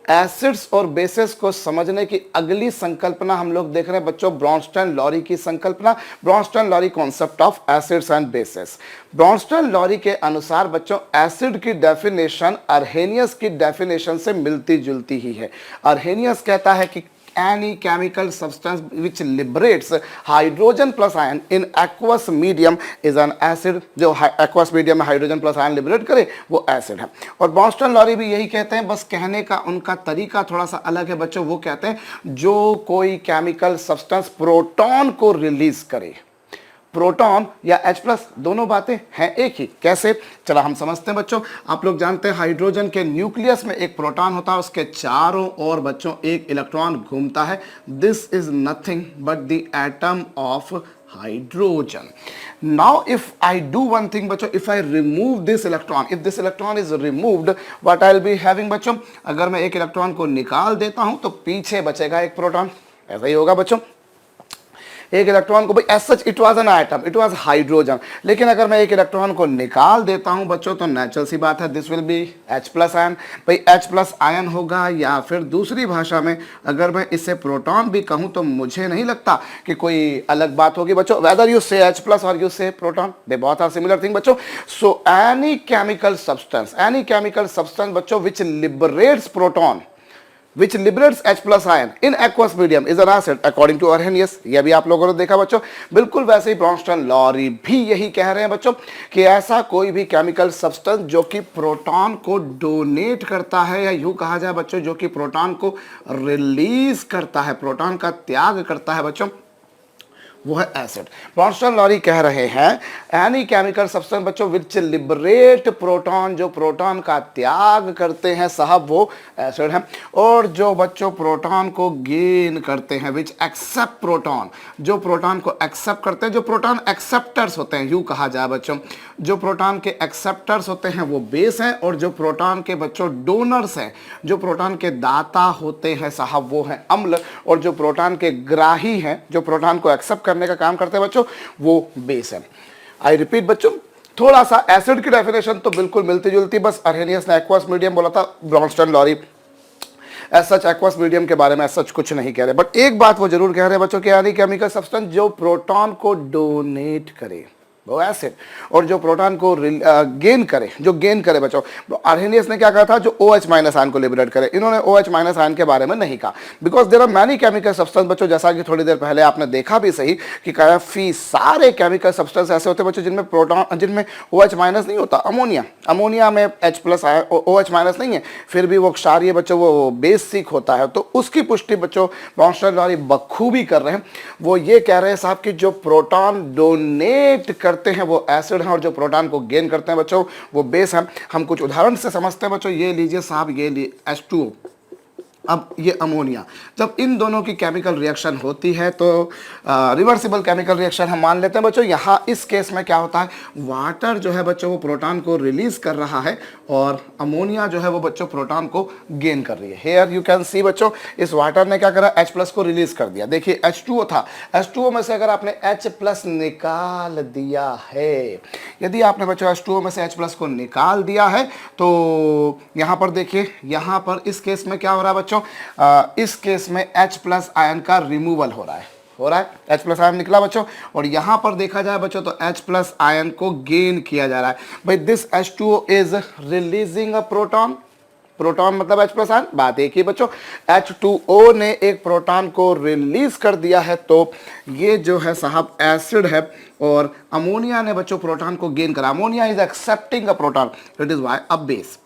Acids और bases को समझने की अगली संकल्पना हम लोग देख रहे हैं बच्चों, ब्रॉन्स्टन-लॉरी की संकल्पना, Bronsted Lowry concept of acids and bases. Bronsted Lowry के अनुसार बच्चों एसिड की डेफिनेशन अर्हेनियस की डेफिनेशन से मिलती जुलती ही है। अर्हेनियस कहता है कि any chemical substance which liberates hydrogen plus ion in aqueous medium is an acid। जो aqueous medium में हाइड्रोजन प्लस आयन लिबरेट करे वो एसिड है। और ब्रॉन्स्टन-लॉरी भी यही कहते हैं, बस कहने का उनका तरीका थोड़ा सा अलग है बच्चों। वो कहते हैं जो कोई केमिकल सब्सटेंस प्रोटॉन को रिलीज करे, प्रोटॉन या H प्लस दोनों बातें हैं एक ही। कैसे, चला हम समझते हैं बच्चों। आप लोग जानते हैं हाइड्रोजन के न्यूक्लियस में एक प्रोटॉन होता है, उसके चारों ओर बच्चों एक इलेक्ट्रॉन घूमता है। This is nothing but the atom of hydrogen. Now if I do one thing बच्चों, if I remove this electron, if this electron is removed, what I will be having बच्चों, अगर मैं एक इलेक्ट्रॉन को निकाल देता हूं तो पीछे बचेगा एक प्रोटॉन। ऐसा ही होगा बच्चों, एक इलेक्ट्रॉन को, भाई as such it was an atom, it was hydrogen, लेकिन अगर मैं एक इलेक्ट्रॉन को निकाल देता हूं बच्चों तो नेचुरल सी बात है this will be H plus ion. भाई H प्लस आयन होगा, या फिर दूसरी भाषा में अगर मैं इसे प्रोटॉन भी कहूं तो मुझे नहीं लगता कि कोई अलग बात होगी बच्चों। Whether you say H plus और you say proton, they both are similar thing बच्चों। सो एनी केमिकल सब्सटेंस बच्चों which liberates proton, which liberates H plus ion in aqueous medium is an acid according to Arrhenius। यह भी आप लोगों ने देखा बच्चों। बिल्कुल वैसे ही ब्रॉन्स्टन-लॉरी भी यही कह रहे हैं बच्चों कि ऐसा कोई भी केमिकल सब्सटेंस जो कि प्रोटॉन को डोनेट करता है, या यूं कहा जाए बच्चों जो कि प्रोटॉन को रिलीज करता है, प्रोटॉन का त्याग करता है बच्चों, वो है एसिड। ब्रॉन्स्टन-लॉरी कह रहे हैं एनी केमिकल सब्सटेंस बच्चों विच लिबरेट प्रोटॉन, जो प्रोटॉन का त्याग करते हैं साहब वो एसिड है। और जो बच्चों प्रोटॉन को गेन करते हैं, विच एक्सेप्ट प्रोटॉन, जो प्रोटॉन को एक्सेप्ट करते हैं, जो प्रोटॉन एक्सेप्टर्स होते हैं, यूं कहा जाए बच्चों जो प्रोटॉन के एक्सेप्टर्स होते हैं वो बेस हैं, और जो प्रोटॉन के बच्चों डोनर्स हैं, जो प्रोटॉन के दाता होते हैं साहब वो हैं अम्ल, और जो प्रोटॉन के ग्राही हैं, जो प्रोटॉन को एक्सेप्ट करने का काम करते हैं बच्चों वो बेस है। आई रिपीट बच्चों, थोड़ा सा एसिड की डेफिनेशन तो बिल्कुल मिलती जुलती, बस अर्हेनियस ने एक्वस मीडियम बोला था, Brønsted-lorry as such aqueous medium के बारे में एज सच कुछ नहीं कह रहे, बट एक बात वो जरूर कह रहे हैं बच्चों कि यानी केमिकल सब्सटेंस जो प्रोटॉन को डोनेट करे वो एसिड, और जो प्रोटॉन को गेन करे, जो गेन करे बच्चों, अर्हेनियस ने क्या कहा था, जो OH माइनस आयन को लिबरेट करे। इन्होंने OH माइनस आयन के बारे में नहीं कहा, because there are many chemical substance बच्चों, जैसा कि थोड़ी देर पहले आपने देखा भी सही कि काफी सारे केमिकल सब्सटेंस ऐसे होते हैं बच्चों जिनमें प्रोटॉन, जिनमें OH माइनस नहीं होता। अमोनिया में H प्लस OH माइनस नहीं है, फिर भी वो क्षारीय बच्चों वो बेसिक होता है। तो उसकी पुष्टि बच्चों ब्रॉन्स्टन-लॉरी बखूबी कर रहे हैं। वो ये कह रहे हैं साहब कि जो प्रोटॉन डोनेट करते हैं वो एसिड हैं, और जो प्रोटॉन को गेन करते हैं बच्चों वो बेस हैं। हम कुछ उदाहरण से समझते हैं बच्चों। ये लीजिए साहब, ये H2O, अब ये अमोनिया, जब इन दोनों की केमिकल रिएक्शन होती है तो रिवर्सिबल केमिकल रिएक्शन हम मान लेते हैं बच्चों। यहाँ इस केस में क्या होता है, वाटर जो है बच्चों वो प्रोटॉन को रिलीज कर रहा है, और अमोनिया जो है वो बच्चों प्रोटॉन को गेन कर रही है। हेयर यू कैन सी बच्चों, इस वाटर ने क्या करा, H प्लस को रिलीज कर दिया। देखिए H2O था, H2O में से अगर आपने H प्लस निकाल दिया है, यदि आपने बच्चों H2O में से H प्लस को निकाल दिया है तो यहाँ पर देखिए, यहाँ पर इस केस में क्या हो रहा है बच्चों, इस केस में H प्लस आयन का रिमूवल हो रहा है, H प्लस आयन निकला बच्चों, और यहां पर देखा जाए बच्चों तो H प्लस आयन को गेन किया जा रहा है। भाई this H2O is releasing a proton, proton मतलब H प्लस आयन, बात एक ही बच्चों। H2O ने एक प्रोटॉन को रिलीज कर दिया है, तो ये जो है साहब एसिड है, और अमोनिया ने बच्चों प्रोटॉन को गेन करा। Ammonia is accepting a proton, it is why a base.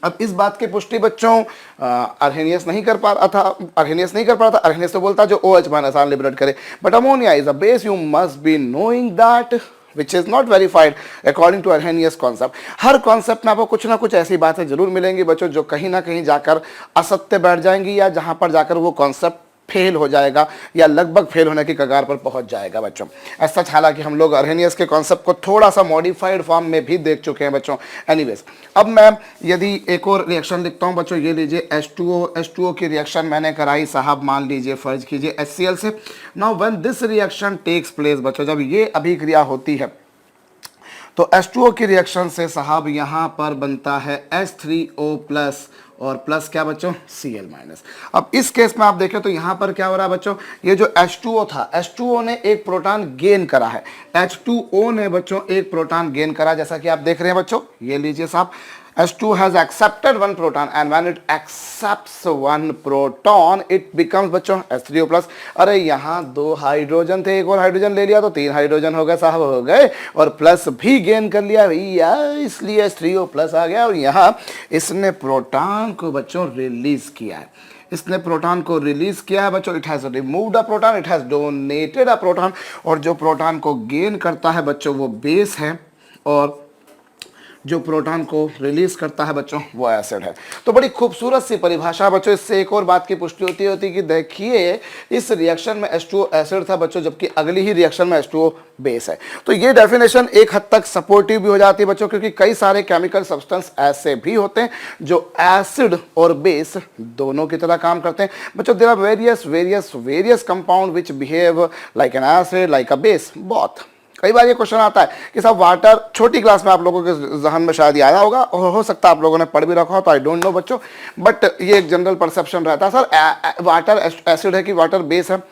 अब इस बात की पुष्टि बच्चों अर्हेनियस नहीं कर पा रहा था, अर्हेनियस तो बोलता जो OH माइनस आयन लिबरेट करे, but ammonia is a base, you must be knowing that, which is not verified according to Arrhenius concept। Her concept में आपको कुछ ना कुछ ऐसी बातें जरूर मिलेंगी बच्चों जो कहीं ना कहीं जाकर असत्य बैठ जाएंगी, या जहां पर जाकर वो कॉन्सेप्ट फेल हो जाएगा या लगभग फेल होने की कगार पर पहुंच जाएगा बच्चों। ऐसा हालांकि हम लोग अर्हेनियस के कॉन्सेप्ट को थोड़ा सा मॉडिफाइड फॉर्म में भी देख चुके हैं बच्चों। एनीवेज, अब मैं यदि एक और रिएक्शन लिखता हूं बच्चों, ये लीजिए H2O की रिएक्शन मैंने कराई साहब, मान लीजिए फर्ज कीजिए HCl से। Now when this reaction takes place बच्चों, जब ये अभिक्रिया होती है तो H2O की रिएक्शन से साहब यहाँ पर बनता है H3O प्लस, और प्लस क्या बच्चों Cl माइनस। अब इस केस में आप देखें तो यहां पर क्या हो रहा है बच्चों, ये जो H2O था, H2O ने एक प्रोटॉन गेन करा है, H2O ने बच्चों एक प्रोटॉन गेन करा, जैसा कि आप देख रहे हैं बच्चों, ये लीजिए साहब, H2 has accepted one proton and when it accepts one proton it becomes बच्चों H3O प्लस। अरे यहाँ 2 हाइड्रोजन थे, एक और हाइड्रोजन ले लिया तो 3 हाइड्रोजन हो गए साहब, हो गए, और प्लस भी गेन कर लिया भैया, इसलिए H3O प्लस आ गया। और यहाँ इसने प्रोटॉन को बच्चों रिलीज किया है, इसने प्रोटॉन को रिलीज किया है बच्चों, it has removed a proton, it has donated a proton, और जो प्रोटॉन को गेन करता है बच्चों वो बेस है, और जो प्रोटॉन को रिलीज करता है बच्चों वो एसिड है। तो बड़ी खूबसूरत सी परिभाषा बच्चों। इससे एक और बात की पुष्टि होती कि देखिए इस रिएक्शन में H2O एसिड था बच्चों, जबकि अगली ही रिएक्शन में H2O बेस है। तो ये डेफिनेशन एक हद तक सपोर्टिव भी हो जाती है बच्चों, क्योंकि कई सारे केमिकल सब्सटेंस ऐसे भी होते हैं जो एसिड और बेस दोनों की तरह काम करते हैं बच्चों। There are various compound which behave like an acid like a base. बहुत कई बार ये क्वेश्चन आता है कि साहब वाटर, छोटी क्लास में आप लोगों के जहन में शायद आया होगा, और हो सकता है आप लोगों ने पढ़ भी रखा हो, तो आई डोंट नो बच्चों, बट ये एक जनरल परसेप्शन रहता है सर वाटर एसिड है कि वाटर बेस है।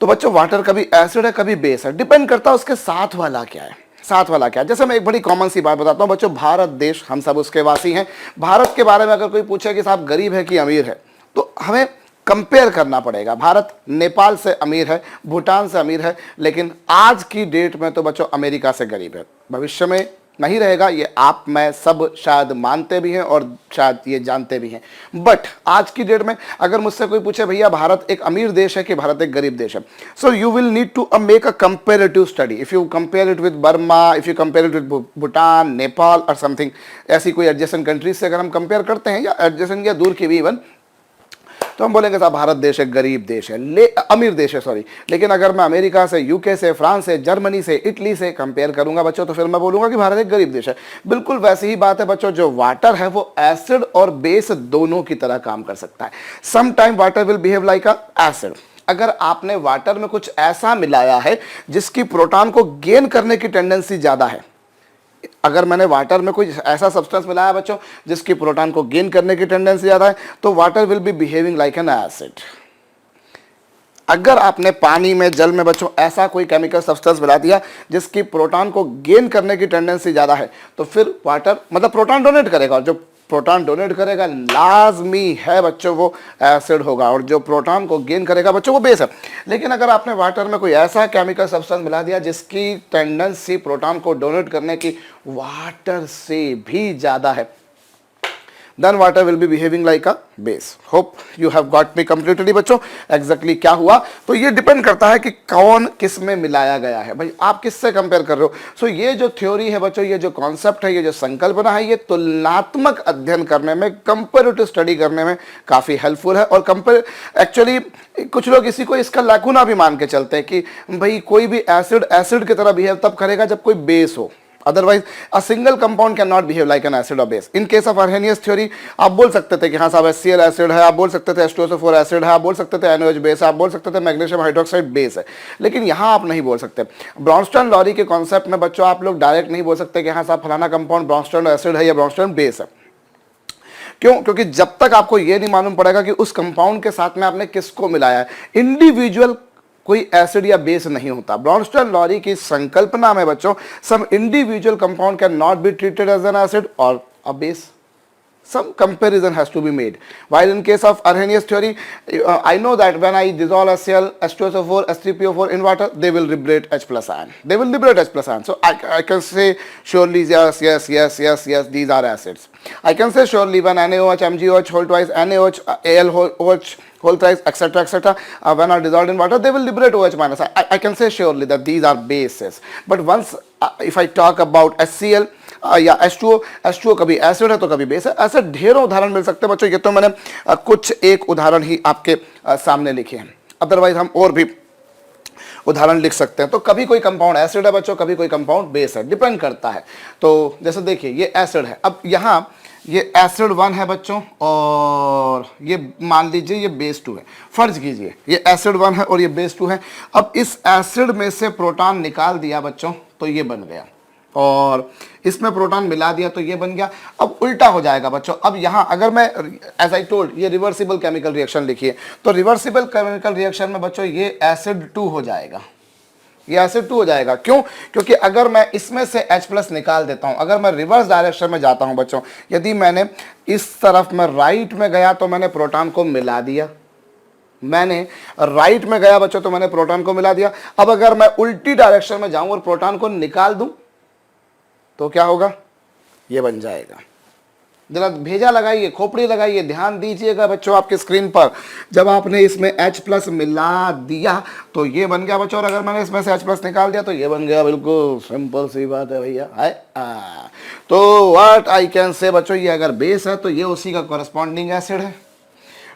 तो बच्चों वाटर कभी एसिड है कभी बेस है, डिपेंड करता है उसके साथ वाला क्या है, साथ वाला क्या है। जैसे मैं एक बड़ी कॉमन सी बात बताता हूँ बच्चों, भारत देश, हम सब उसके वासी हैं। भारत के बारे में अगर कोई पूछे कि साहब गरीब है कि अमीर है, तो हमें कंपेयर करना पड़ेगा। भारत नेपाल से अमीर है, भूटान से अमीर है, लेकिन आज की डेट में तो बच्चों अमेरिका से गरीब है। भविष्य में नहीं रहेगा, ये आप मैं सब शायद मानते भी हैं और शायद ये जानते भी हैं, बट आज की डेट में अगर मुझसे कोई पूछे भैया भारत एक अमीर देश है कि भारत एक गरीब देश है, so you will need to make a comparative study. If you compare it with Burma, if you compare it with Bhutan, Nepal और समथिंग, ऐसी कोई एडजेसेंट कंट्रीज से अगर हम कंपेयर करते हैं, या एडजेसेंट या दूर की भी इवन, तो हम बोलेंगे साहब भारत देश एक गरीब देश है, अमीर देश है सॉरी। लेकिन अगर मैं अमेरिका से, यूके से, फ्रांस से, जर्मनी से, इटली से कंपेयर करूंगा बच्चों, तो फिर मैं बोलूंगा कि भारत एक गरीब देश है। बिल्कुल वैसी ही बात है बच्चों, जो वाटर है वो एसिड और बेस दोनों की तरह काम कर सकता है। Some time water will behave like a acid. अगर आपने वाटर में कुछ ऐसा मिलाया है जिसकी प्रोटॉन को गेन करने की टेंडेंसी ज्यादा है, अगर मैंने वाटर में कोई ऐसा सब्सटेंस मिलाया बच्चों जिसकी प्रोटॉन को गेन करने की टेंडेंसी ज्यादा है, तो water will be behaving like an acid. अगर आपने पानी में, जल में बच्चों ऐसा कोई केमिकल सब्सटेंस मिला दिया जिसकी प्रोटॉन को गेन करने की टेंडेंसी ज्यादा है, तो फिर वाटर मतलब प्रोटॉन डोनेट करेगा, और जो प्रोटॉन डोनेट करेगा लाजमी है बच्चों वो एसिड होगा, और जो प्रोटॉन को गेन करेगा बच्चों वो बेस है। लेकिन अगर आपने वाटर में कोई ऐसा केमिकल सब्सटेंस मिला दिया जिसकी टेंडेंसी प्रोटॉन को डोनेट करने की वाटर से भी ज्यादा है, then water will be behaving like a base. Hope you have got me completely बच्चों। exactly क्या हुआ, तो ये डिपेंड करता है कि कौन किस में मिलाया गया है, भाई आप किससे कंपेयर कर रहे हो। सो ये जो थ्योरी है बच्चों, ये जो कॉन्सेप्ट है, ये जो संकल्पना है, ये तुलनात्मक अध्ययन करने में, कंपेरेटिव स्टडी करने में काफी हेल्पफुल है। और कंपेयर एक्चुअली कुछ लोग इसी को इसका लैकुना भी मान के चलते हैं कि भाई कोई भी एसिड एसिड की तरह बिहेव तब करेगा जब कोई बेस हो, otherwise a single compound cannot behave like an acid or base. In case of Arrhenius theory आप बोल सकते थे कि हाँ साहब HCl एसिड है, आप बोल सकते थे H2SO4 एसिड है, आप बोल सकते थे NaOH बेस है, आप बोल सकते थे मैग्नीशियम हाइड्रोक्साइड बेस है, लेकिन यहाँ आप नहीं बोल सकते। ब्रॉन्स्टन लॉरी के कॉन्सेप्ट में बच्चों आप लोग डायरेक्ट नहीं बोल सकते कि हाँ साहब फलाना कंपाउंड ब्रॉन्स्टन एसिड है या ब्रॉन्स्टन बेस है। क्यों? क्योंकि जब तक आपको ये नहीं मालूम पड़ेगा कि उस कंपाउंड के साथ में आपने किसको मिलाया है। इंडिविजुअल कोई एसिड या बेस नहीं होता। ब्रॉन्स्टन लॉरी की संकल्पना में बच्चों some individual compound can not be treated as an acid और a base. Some comparison has to be made. While in case of Arrhenius theory, I know that when I dissolve HCl, H2SO4, H3PO4 in water, they will liberate H plus ion. They will liberate H plus ion. So I can say surely yes, these are acids. I can say surely when NaOH, MgOH whole twice, NaOH, Al whole thrice, etc. When are dissolved in water, they will liberate OH minus. I can say surely that these are bases. But once if I talk about HCl या H2O कभी acid है तो कभी base है। ऐसे ढेरों उदाहरण मिल सकते हैं बच्चों। ये तो मैंने कुछ एक उदाहरण ही आपके सामने लिखे हैं, अदरवाइज हम और भी उदाहरण लिख सकते हैं। तो कभी कोई कंपाउंड एसिड है बच्चों, कभी कोई कंपाउंड बेस है, डिपेंड करता है। तो जैसे देखिए ये एसिड है, अब यहाँ ये एसिड 1 है बच्चों और ये मान लीजिए ये बेस 2 है। फर्ज कीजिए ये एसिड 1 है और ये बेस 2 है। अब इस एसिड में से प्रोटॉन निकाल दिया बच्चों तो ये बन गया, और इसमें प्रोटॉन मिला दिया तो ये बन गया। अब उल्टा हो जाएगा बच्चों, अब यहाँ अगर मैं एज आई टोल्ड ये रिवर्सिबल केमिकल रिएक्शन लिखिए, तो रिवर्सिबल केमिकल रिएक्शन में बच्चों ये एसिड 2 हो जाएगा, ये एसिड 2 हो जाएगा। क्यों? क्योंकि अगर मैं इसमें से H+ निकाल देता हूं, अगर मैं रिवर्स डायरेक्शन में जाता हूं बच्चों, यदि मैंने इस तरफ में राइट में गया तो मैंने प्रोटॉन को मिला दिया, मैंने राइट में गया बच्चों तो मैंने प्रोटॉन को मिला दिया। अब अगर मैं उल्टी डायरेक्शन में जाऊं और प्रोटॉन को निकाल दूं तो क्या होगा? ये बन जाएगा। जरा भेजा लगाइए, खोपड़ी लगाइए, ध्यान दीजिएगा बच्चों आपके स्क्रीन पर। जब आपने इसमें H+ मिला दिया तो ये बन गया बच्चों, और अगर मैंने इसमें से H+ निकाल दिया तो ये बन गया। बिल्कुल सिंपल सी बात है भैया। तो व्हाट आई कैन से बच्चों, ये अगर बेस है तो ये उसी का कॉरेस्पॉन्डिंग एसिड है।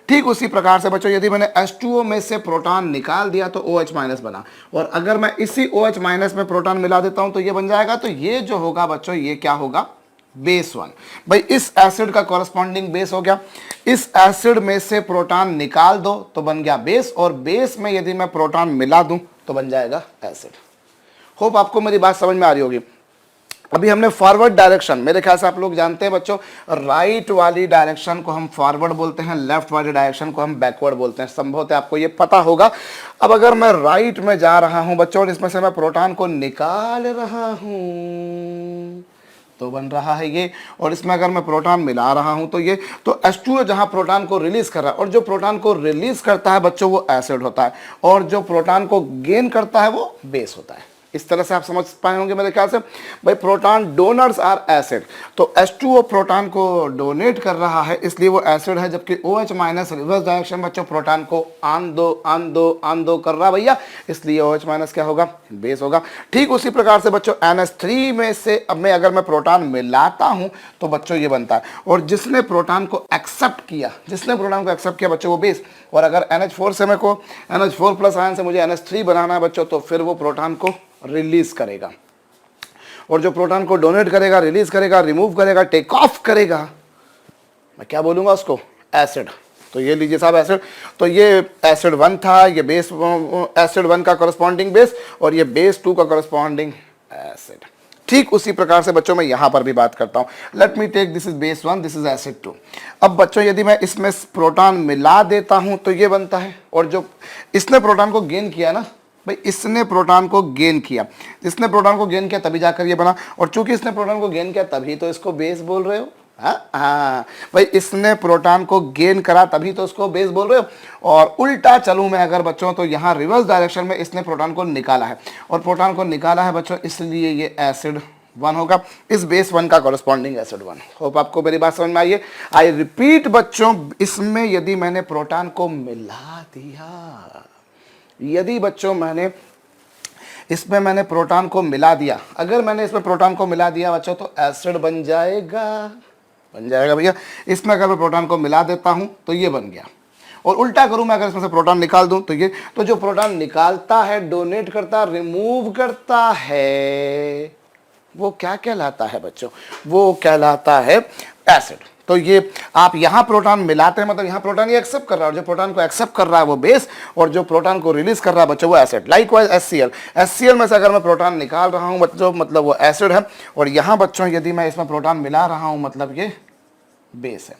ठीक उसी प्रकार से बच्चों यदि मैंने H2O में से प्रोटॉन निकाल दिया तो OH- बना, और अगर मैं इसी OH- में प्रोटॉन मिला देता हूं तो ये बन जाएगा। तो ये जो होगा बच्चों ये क्या होगा? बेस 1। भाई इस एसिड का कॉरेस्पॉन्डिंग बेस हो गया। इस एसिड में से प्रोटॉन निकाल दो तो बन गया बेस, और बेस में यदि मैं प्रोटॉन मिला दूं तो बन जाएगा एसिड। होप आपको मेरी बात समझ में आ रही होगी। अभी हमने फॉरवर्ड डायरेक्शन, मेरे ख्याल से आप लोग जानते हैं बच्चों, राइट वाली डायरेक्शन को हम फॉरवर्ड बोलते हैं, लेफ्ट वाली डायरेक्शन को हम बैकवर्ड बोलते हैं। संभवतः आपको ये पता होगा। अब अगर मैं राइट में जा रहा हूं बच्चों और इसमें से मैं प्रोटॉन को निकाल रहा हूं तो बन रहा है ये, और इसमें अगर मैं प्रोटॉन मिला रहा हूं तो ये, तो H2O जहां प्रोटॉन को रिलीज कर रहा है, और जो प्रोटॉन को रिलीज करता है बच्चों वो एसिड होता है, और जो प्रोटॉन को गेन करता है वो बेस होता है। इस तरह से आप समझ पाए होंगे मेरे ख्याल से। भाई प्रोटॉन डोनर्स आर एसिड, तो H2O प्रोटॉन को डोनेट कर रहा है इसलिए वो एसिड है, जबकि OH- रिवर्स डायरेक्शन बच्चों प्रोटॉन को आन दो कर रहा है भैया, इसलिए OH- क्या होगा? बेस होगा। ठीक उसी प्रकार से बच्चों NH3 में से अब मैं अगर मैं प्रोटॉन मिलाता हूं तो बच्चों ये बनता है, और जिसने प्रोटॉन को एक्सेप्ट किया बच्चों वो बेस, और अगर NH4 से मेरे को NH4+ आयन से मुझे NH3 बनाना है बच्चों तो फिर वो प्रोटॉन को रिलीज करेगा, और जो प्रोटॉन को डोनेट करेगा, रिलीज करेगा, रिमूव करेगा, टेक ऑफ करेगा, मैं क्या बोलूंगा उसको? एसिड। तो ये लीजिए साहब एसिड। तो ये एसिड 1 था, ये बेस एसिड 1 का कॉरेस्पॉन्डिंग बेस, और ये बेस 2 का कॉरेस्पॉन्डिंग एसिड। ठीक उसी प्रकार से बच्चों मैं यहां पर भी बात करता हूं। Let me take this is base 1, this is acid 2। अब बच्चों यदि मैं इसमें प्रोटॉन मिला देता हूं तो ये बनता है, और जो इसने प्रोटॉन को गेन किया ना भाई, इसने प्रोटॉन को गेन किया, इसने प्रोटॉन को गेन किया तभी जाकर ये बना, और चूंकि इसने प्रोटॉन को गेन किया तभी तो इसको बेस बोल रहे हो। हाँ भाई, इसने प्रोटॉन को गेन करा तभी तो उसको बेस बोल रहे हो। और उल्टा चलूं मैं अगर बच्चों तो यहाँ रिवर्स डायरेक्शन में इसने प्रोटॉन को निकाला है, और प्रोटॉन को निकाला है बच्चों इसलिए ये एसिड 1 होगा, इस बेस 1 का कॉरेस्पॉन्डिंग एसिड 1। होप आपको मेरी बात समझ में आई है। आई रिपीट बच्चों, इसमें यदि मैंने प्रोटॉन को मिला दिया, यदि बच्चों मैंने प्रोटॉन को मिला दिया, अगर मैंने इसमें प्रोटॉन को मिला दिया बच्चों तो एसिड बन जाएगा भैया। इसमें अगर मैं प्रोटॉन को मिला देता हूं तो ये बन गया, और उल्टा करूं मैं अगर इसमें से प्रोटॉन निकाल दूं तो ये, तो जो प्रोटॉन निकालता है, डोनेट करता, रिमूव करता है, वो क्या कहलाता है बच्चों? वो कहलाता है एसिड। तो ये आप यहां प्रोटॉन मिलाते हैं, मतलब यहां प्रोटॉन ये एक्सेप्ट कर रहा है, और जो प्रोटॉन को एक्सेप्ट कर रहा है वो बेस, और जो प्रोटॉन को रिलीज कर रहा है बच्चों वो एसिड। लाइकवाइज HCl में से अगर मैं प्रोटॉन निकाल रहा हूं बच्चों मतलब वो एसिड है, और यहां बच्चों यदि मैं इसमें प्रोटॉन मिला रहा हूं मतलब ये बेस है।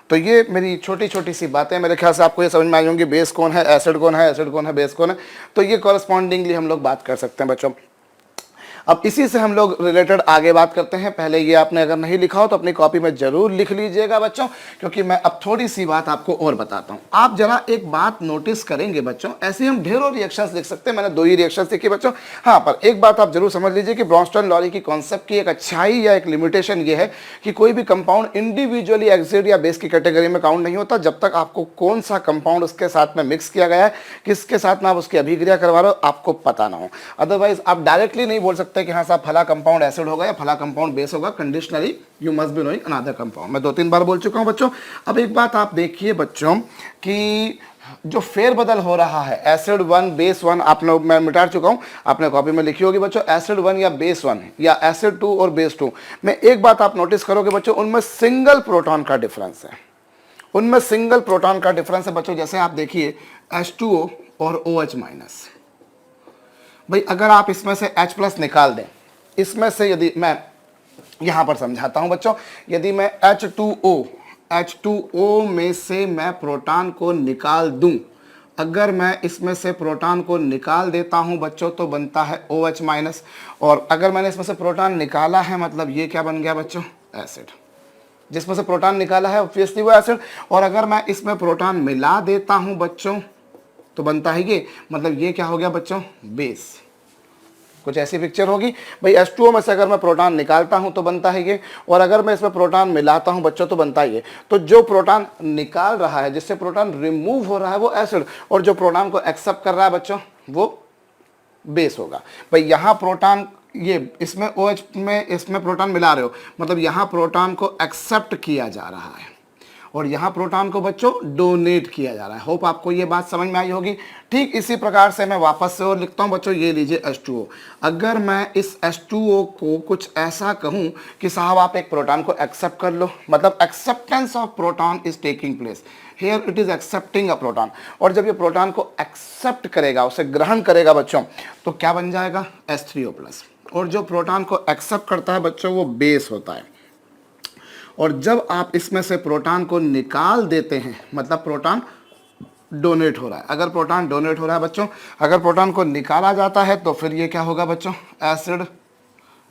तो ये मेरी छोटी छोटी सी बातें, मेरे ख्याल से आपको ये समझ में आई होंगी, बेस कौन है, एसिड कौन है, एसिड कौन है, बेस कौन है। तो ये कॉरेस्पॉन्डिंगली हम लोग बात कर सकते हैं बच्चों। अब इसी से हम लोग रिलेटेड आगे बात करते हैं। पहले ये आपने अगर नहीं लिखा हो तो अपनी कॉपी में जरूर लिख लीजिएगा बच्चों, क्योंकि मैं अब थोड़ी सी बात आपको और बताता हूं। आप जरा एक बात नोटिस करेंगे बच्चों, ऐसे हम ढेरों रिएक्शंस लिख सकते हैं, मैंने 2 ही रिएक्शंस लिखी बच्चों। हाँ, पर एक बात आप जरूर समझ लीजिए कि ब्रॉन्स्टन लॉरी की कॉन्सेप्ट की एक अच्छाई या एक लिमिटेशन ये है कि कोई भी कंपाउंड इंडिविजुअली एसिड या बेस की कैटेगरी में काउंट नहीं होता, जब तक आपको कौन सा कंपाउंड उसके साथ में मिक्स किया गया है, किसके साथ में आप उसकी अभिक्रिया करवा रहे हो, आपको पता ना हो। अदरवाइज आप डायरेक्टली नहीं बोल सकते कि हाँ साहब फला कंपाउंड एसिड होगा या फला कंपाउंड बेस होगा। Conditionally you must be knowing another compound. मैं 2-3 बार बोल चुका हूं बच्चों। अब एक बात आप देखिए बच्चों कि जो फेरबदल हो रहा है, एसिड 1 बेस 1, आप लोग मैं मिटा चुका हूं, आपने कॉपी में लिखी होगी बच्चों, एसिड 1 या बेस 1 या एसिड 2 और बेस 2 में एक बात आप नोटिस करोगे बच्चों, उनमें सिंगल प्रोटॉन का डिफरेंस है, उनमें सिंगल प्रोटॉन का डिफरेंस है बच्चों। जैसे आप देखिए H2O और OH-, भाई अगर आप इसमें से H+ निकाल दें इसमें से यदि मैं यहां पर समझाता हूं बच्चों, यदि मैं H2O में से मैं प्रोटॉन को निकाल दूं, अगर मैं इसमें से प्रोटॉन को निकाल देता हूं बच्चों तो बनता है OH माइनस, और अगर मैंने इसमें से प्रोटॉन निकाला है मतलब ये क्या बन गया बच्चों, एसिड। जिसमें से प्रोटॉन निकाला है ऑब्वियसली वो एसिड, और अगर मैं इसमें प्रोटॉन मिला देता हूं बच्चों तो बनता है ये, मतलब ये क्या हो गया बच्चों, बेस। कुछ ऐसी पिक्चर होगी भाई, H2O में से अगर मैं प्रोटॉन निकालता हूं तो बनता है ये, और अगर मैं इसमें प्रोटॉन मिलाता हूं बच्चों तो बनता है ये। तो जो प्रोटॉन निकाल रहा है, जिससे प्रोटॉन रिमूव हो रहा है वो एसिड, और जो प्रोटॉन को एक्सेप्ट कर रहा है बच्चों वो बेस होगा। भाई यहाँ प्रोटॉन, ये इसमें OH में इसमें प्रोटॉन मिला रहे हो, मतलब यहाँ प्रोटॉन को एक्सेप्ट किया जा रहा है और यहाँ प्रोटॉन को बच्चों डोनेट किया जा रहा है। होप आपको ये बात समझ में आई होगी। ठीक इसी प्रकार से मैं वापस से और लिखता हूँ बच्चों, ये लीजिए H2O। अगर मैं इस H2O को कुछ ऐसा कहूँ कि साहब आप एक प्रोटॉन को एक्सेप्ट कर लो, मतलब acceptance of proton is taking place here, it is accepting a proton. और जब ये प्रोटॉन को एक्सेप्ट करेगा, उसे ग्रहण करेगा बच्चों, तो क्या बन जाएगा, H3O+। और जो प्रोटॉन को एक्सेप्ट करता है बच्चों वो बेस होता है। और जब आप इसमें से प्रोटॉन को निकाल देते हैं मतलब प्रोटॉन डोनेट हो रहा है। अगर प्रोटॉन डोनेट हो रहा है बच्चों, अगर प्रोटॉन को निकाला जाता है तो फिर ये क्या होगा बच्चों, एसिड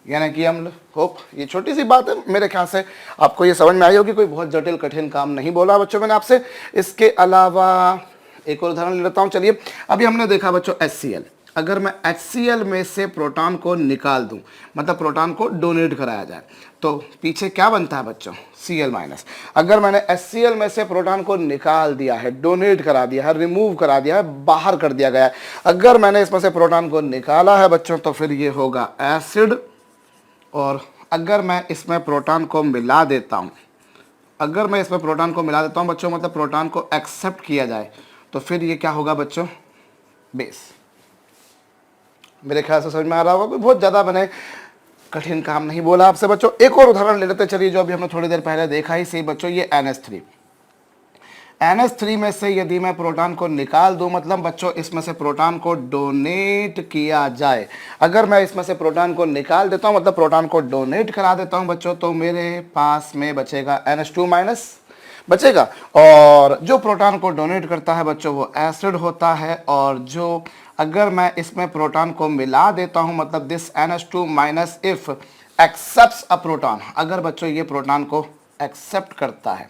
यानी कि अम्ल। होप ये छोटी सी बात है, मेरे ख्याल से आपको ये समझ में आई होगी, कोई बहुत जटिल कठिन काम नहीं बोला बच्चों मैंने आपसे। इसके अलावा एक और उदाहरण ले लेता हूँ। चलिए, अभी हमने देखा बच्चों HCl। अगर मैं HCl में से प्रोटॉन को निकाल दूं, मतलब प्रोटॉन को डोनेट कराया जाए, तो पीछे क्या बनता है बच्चों, Cl-। अगर मैंने HCl में से प्रोटॉन को निकाल दिया है, डोनेट करा दिया है, रिमूव करा दिया है, बाहर कर दिया गया है, अगर मैंने इसमें से प्रोटॉन को निकाला है बच्चों तो फिर ये होगा एसिड। और अगर मैं इसमें प्रोटॉन को मिला देता हूँ, अगर मैं इसमें प्रोटॉन को मिला देता हूँ बच्चों, मतलब प्रोटॉन को एक्सेप्ट किया जाए, तो फिर ये क्या होगा बच्चों, बेस। मेरे ख्याल से समझ में आ रहा होगा, कोई बहुत ज़्यादा मैंने कठिन काम नहीं बोला आपसे बच्चों। एक और उदाहरण ले लेते चलिए, जो अभी हमने थोड़ी देर पहले देखा ही सही बच्चों, ये NH3। NH3 में से यदि मैं प्रोटॉन को निकाल दूं, मतलब बच्चों इसमें से प्रोटॉन को डोनेट किया जाए, अगर मैं इसमें से प्रोटॉन को निकाल देता हूं मतलब प्रोटॉन को डोनेट करा देता हूं बच्चों, तो मेरे पास में बचेगा NH2- बचेगा। और जो प्रोटॉन को डोनेट करता है बच्चों वो एसिड होता है। और जो अगर मैं इसमें प्रोटॉन को मिला देता हूं, मतलब this NH2- if accepts a proton, अगर बच्चों ये प्रोटॉन को एक्सेप्ट करता है,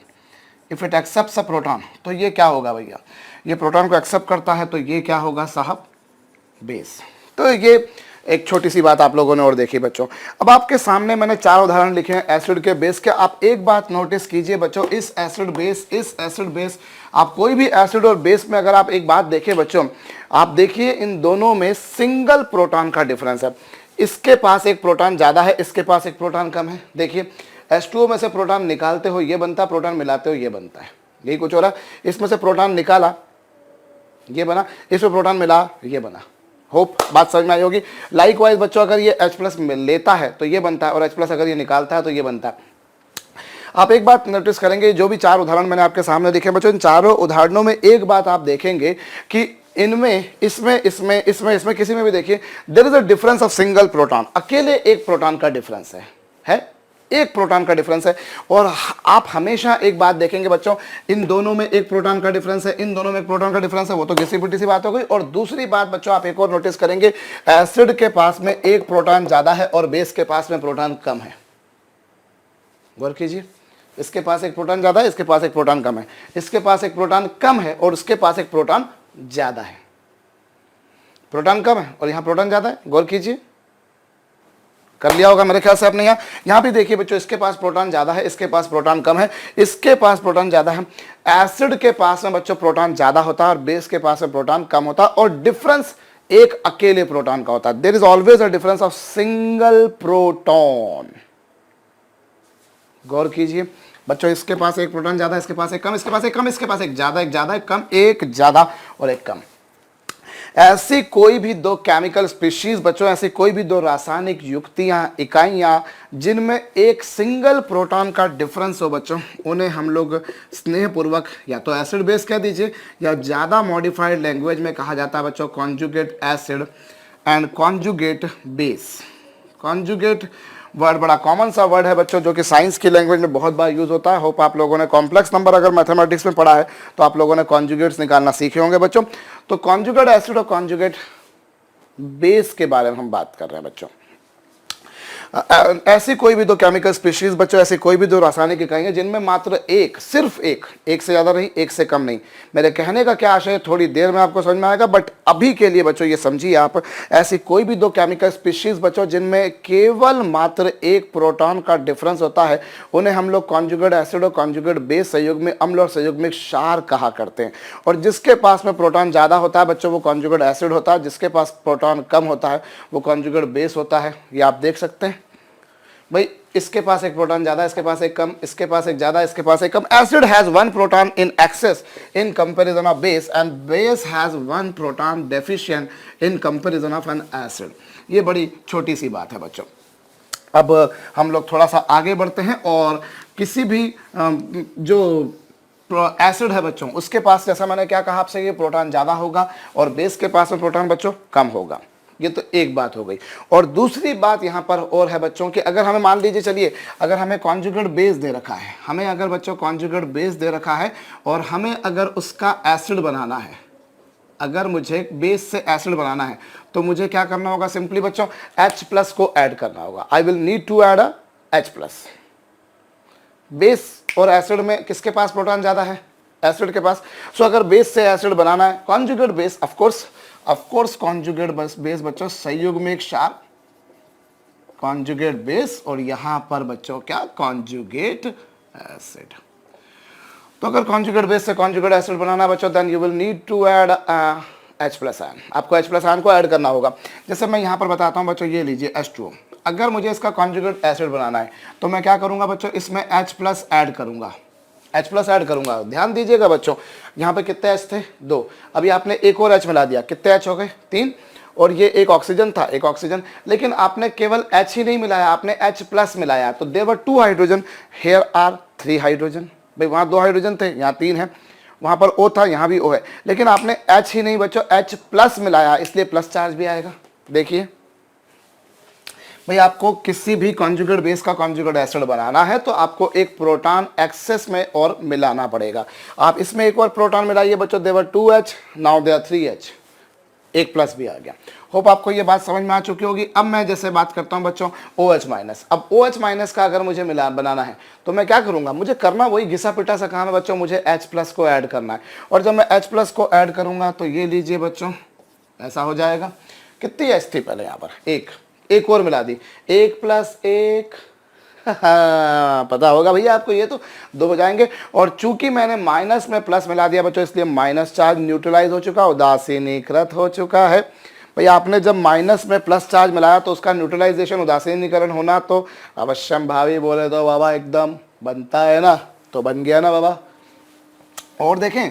if it accepts a proton, तो ये क्या होगा भैया, ये प्रोटॉन को एक्सेप्ट करता है तो ये क्या होगा साहब, बेस। तो ये एक छोटी सी बात आप लोगों ने और देखी बच्चों। अब आपके सामने मैंने 4 उदाहरण लिखे हैं एसिड के, बेस के। आप एक बात नोटिस कीजिए बच्चों, इस एसिड बेस, आप कोई भी एसिड और बेस में अगर आप एक बात देखें बच्चों, आप देखिए इन दोनों में सिंगल प्रोटॉन का डिफरेंस है। इसके पास एक प्रोटॉन ज्यादा है, इसके पास एक प्रोटॉन कम है। देखिए H2O में से प्रोटॉन निकालते हो ये बनता, प्रोटॉन मिलाते हो ये बनता है, यही कुछ हो रहा है। इसमें से प्रोटॉन निकाला ये बना, इसमें प्रोटॉन मिला ये बना। होप बात समझ में आई होगी। लाइकवाइज बच्चों, अगर ये H+ लेता है तो ये बनता है, और H+ अगर ये निकालता है तो ये बनता है। आप एक बात नोटिस करेंगे, जो भी 4 उदाहरण मैंने आपके सामने दिखे बच्चों, इन चारों उदाहरणों में एक बात आप देखेंगे कि इनमें इसमें किसी में भी देखिए, there is a difference of single proton. अकेले एक प्रोटॉन का डिफरेंस है, एक प्रोटॉन का डिफरेंस है। और आप हमेशा एक बात देखेंगे बच्चों, इन दोनों में एक प्रोटॉन का डिफरेंस है, इन दोनों में एक प्रोटॉन का डिफरेंस है, वो तो घिसी पिटी सी बात हो गई। और दूसरी बात बच्चों आप एक और नोटिस करेंगे, एसिड के पास में एक प्रोटॉन ज्यादा है और बेस के पास में प्रोटॉन कम है। गौर कीजिए, इसके पास एक प्रोटॉन ज्यादा है, इसके पास एक प्रोटॉन कम है, इसके पास एक प्रोटॉन कम है और उसके पास एक प्रोटॉन ज्यादा है। प्रोटॉन कम है और यहां प्रोटॉन ज्यादा है। गौर कीजिए, कर लिया होगा मेरे ख्याल से आपने। यहां भी देखिए बच्चों, इसके पास प्रोटॉन ज्यादा है, इसके पास प्रोटॉन कम है, इसके पास प्रोटॉन ज्यादा है। एसिड के पास में बच्चों प्रोटॉन ज्यादा होता है और बेस के पास में प्रोटॉन कम होता है, और डिफरेंस एक अकेले प्रोटॉन का होता है। There is always a difference of single proton. गौर कीजिए बच्चों, इसके पास एक प्रोटॉन ज्यादा, इसके पास एक कम, इसके पास एक कम, इसके पास एक ज्यादा, एक ज्यादा, एक कम, एक ज्यादा और एक कम। ऐसी कोई भी 2 केमिकल स्पीशीज बच्चों, ऐसी कोई भी 2 रासायनिक युक्तियां, इकाइयां जिनमें एक सिंगल प्रोटॉन का डिफरेंस हो बच्चों, उन्हें हम लोग स्नेहपूर्वक या तो एसिड बेस कह दीजिए, या ज्यादा मॉडिफाइड लैंग्वेज में कहा जाता है बच्चों conjugate acid and conjugate base. Conjugate word बड़ा कॉमन सा वर्ड है बच्चों, जो कि साइंस की लैंग्वेज में बहुत बार यूज होता है। होप आप लोगों ने कॉम्प्लेक्स नंबर अगर मैथमेटिक्स में पढ़ा है तो आप लोगों ने कॉन्जुगेट्स निकालना सीखे होंगे बच्चों। तो कॉन्जुगेट एसिड और कॉन्जुगेट बेस के बारे में हम बात कर रहे हैं बच्चों। ऐसी कोई भी दो केमिकल स्पीशीज बच्चों, ऐसी कोई भी दो रासायनिक इकाइयां जिनमें मात्र एक, सिर्फ एक से ज्यादा नहीं, एक से कम नहीं। मेरे कहने का क्या आशय है थोड़ी देर में आपको समझ में आएगा, बट अभी के लिए बच्चों ये समझिए आप, ऐसी कोई भी दो केमिकल स्पीशीज बच्चों जिनमें केवल मात्र एक प्रोटॉन का डिफरेंस होता है, उन्हें हम लोग कॉन्जुगेट एसिड और कॉन्जुगेट बेस संयुग्म में अम्ल और संयुग्म में क्षार कहा करते हैं। और जिसके पास में प्रोटॉन ज्यादा होता है बच्चों वो कॉन्जुगेट एसिड होता है, जिसके पास प्रोटॉन कम होता है वो कॉन्जुगेट बेस होता है। ये आप देख सकते हैं भाई, इसके पास एक प्रोटॉन ज्यादा, इसके पास एक कम, इसके पास एक ज्यादा, इसके पास एक कम। Acid has one proton in excess in comparison of base and base has one proton deficient in comparison of an acid. ये बड़ी छोटी सी बात है बच्चों। अब हम लोग थोड़ा सा आगे बढ़ते हैं और किसी भी जो एसिड है बच्चों उसके पास, जैसा मैंने क्या कहा आपसे, ये प्रोटॉन ज्यादा होगा और बेस के पास में प्रोटॉन बच्चों कम होगा। ये तो एक बात हो गई। और दूसरी बात यहां पर और है बच्चों कि अगर हमें मान लीजिए, चलिए अगर हमें कॉन्जुगेट बेस दे रखा है, हमें अगर बच्चों कॉन्जुगेट बेस दे रखा है और हमें अगर उसका एसिड बनाना है, अगर मुझे बेस से एसिड बनाना है तो मुझे क्या करना होगा? सिंपली बच्चों H+ को ऐड करना होगा। I will need to add H+। Base और एसिड में किसके पास प्रोटॉन ज्यादा है? एसिड के पास। सो अगर बेस से एसिड बनाना है, conjugate base, of course conjugate base बच्चों संयुग्मिक क्षार, कॉन्जुगेट बेस, और यहां पर बच्चों क्या? Conjugate acid. तो अगर कॉन्जुगेट बेस से कॉन्जुगेट एसिड बनाना बच्चों, then you will need to add H+ ion. आपको H+ आयन को ऐड करना होगा। जैसे मैं यहां पर बताता हूं बच्चों, ये लीजिए H2O। अगर मुझे इसका कॉन्जुगेट एसिड बनाना है तो मैं क्या करूंगा बच्चों? इसमें H+ ऐड करूंगा, H+ ऐड करूंगा। ध्यान दीजिएगा बच्चों, यहाँ पे कितने H थे? 2। अभी आपने एक और H मिला दिया, कितने H हो गए? 3। और ये एक ऑक्सीजन था, एक ऑक्सीजन, लेकिन आपने केवल H ही नहीं मिलाया, आपने H+ मिलाया। तो there were 2 hydrogen, here are 3 hydrogen. भाई वहाँ 2 हाइड्रोजन थे, यहाँ 3 है। वहाँ पर O था, यहाँ भी O है, लेकिन आपने H ही नहीं बच्चों H+ मिलाया, इसलिए प्लस चार्ज भी आएगा। देखिए भाई, आपको किसी भी कॉन्जुगेट बेस का कॉन्जुगेट एसिड बनाना है तो आपको एक प्रोटॉन एक्सेस में और मिलाना पड़ेगा। आप इसमें एक और प्रोटॉन मिलाइए बच्चों, देवर 2H, नाउ देयर 3H, एक प्लस भी आ गया। होप आपको ये बात समझ में आ चुकी होगी। अब मैं जैसे बात करता हूं बच्चों OH-। अब OH- का अगर मुझे बनाना है तो मैं क्या करूंगा? मुझे करना वही घिसा पिटा सा काम है बच्चों, मुझे H+ को ऐड करना है। और जब मैं H+ को ऐड करूंगा तो ये लीजिए बच्चों, ऐसा हो जाएगा। कितनी H थी पहले? यहाँ पर एक और मिला दी, 1 + 1 पता होगा भैया आपको, ये तो 2 हो जाएंगे। और चूंकि मैंने माइनस में प्लस मिला दिया बच्चों, इसलिए माइनस चार्ज न्यूट्रलाइज हो चुका, उदासीनीकृत हो चुका है। भाई आपने जब माइनस में प्लस चार्ज मिलाया तो उसका न्यूट्रलाइजेशन, उदासीनीकरण होना तो अवश्यम भावी बोले तो बाबा एकदम बनता है ना, तो बन गया ना बाबा। और देखें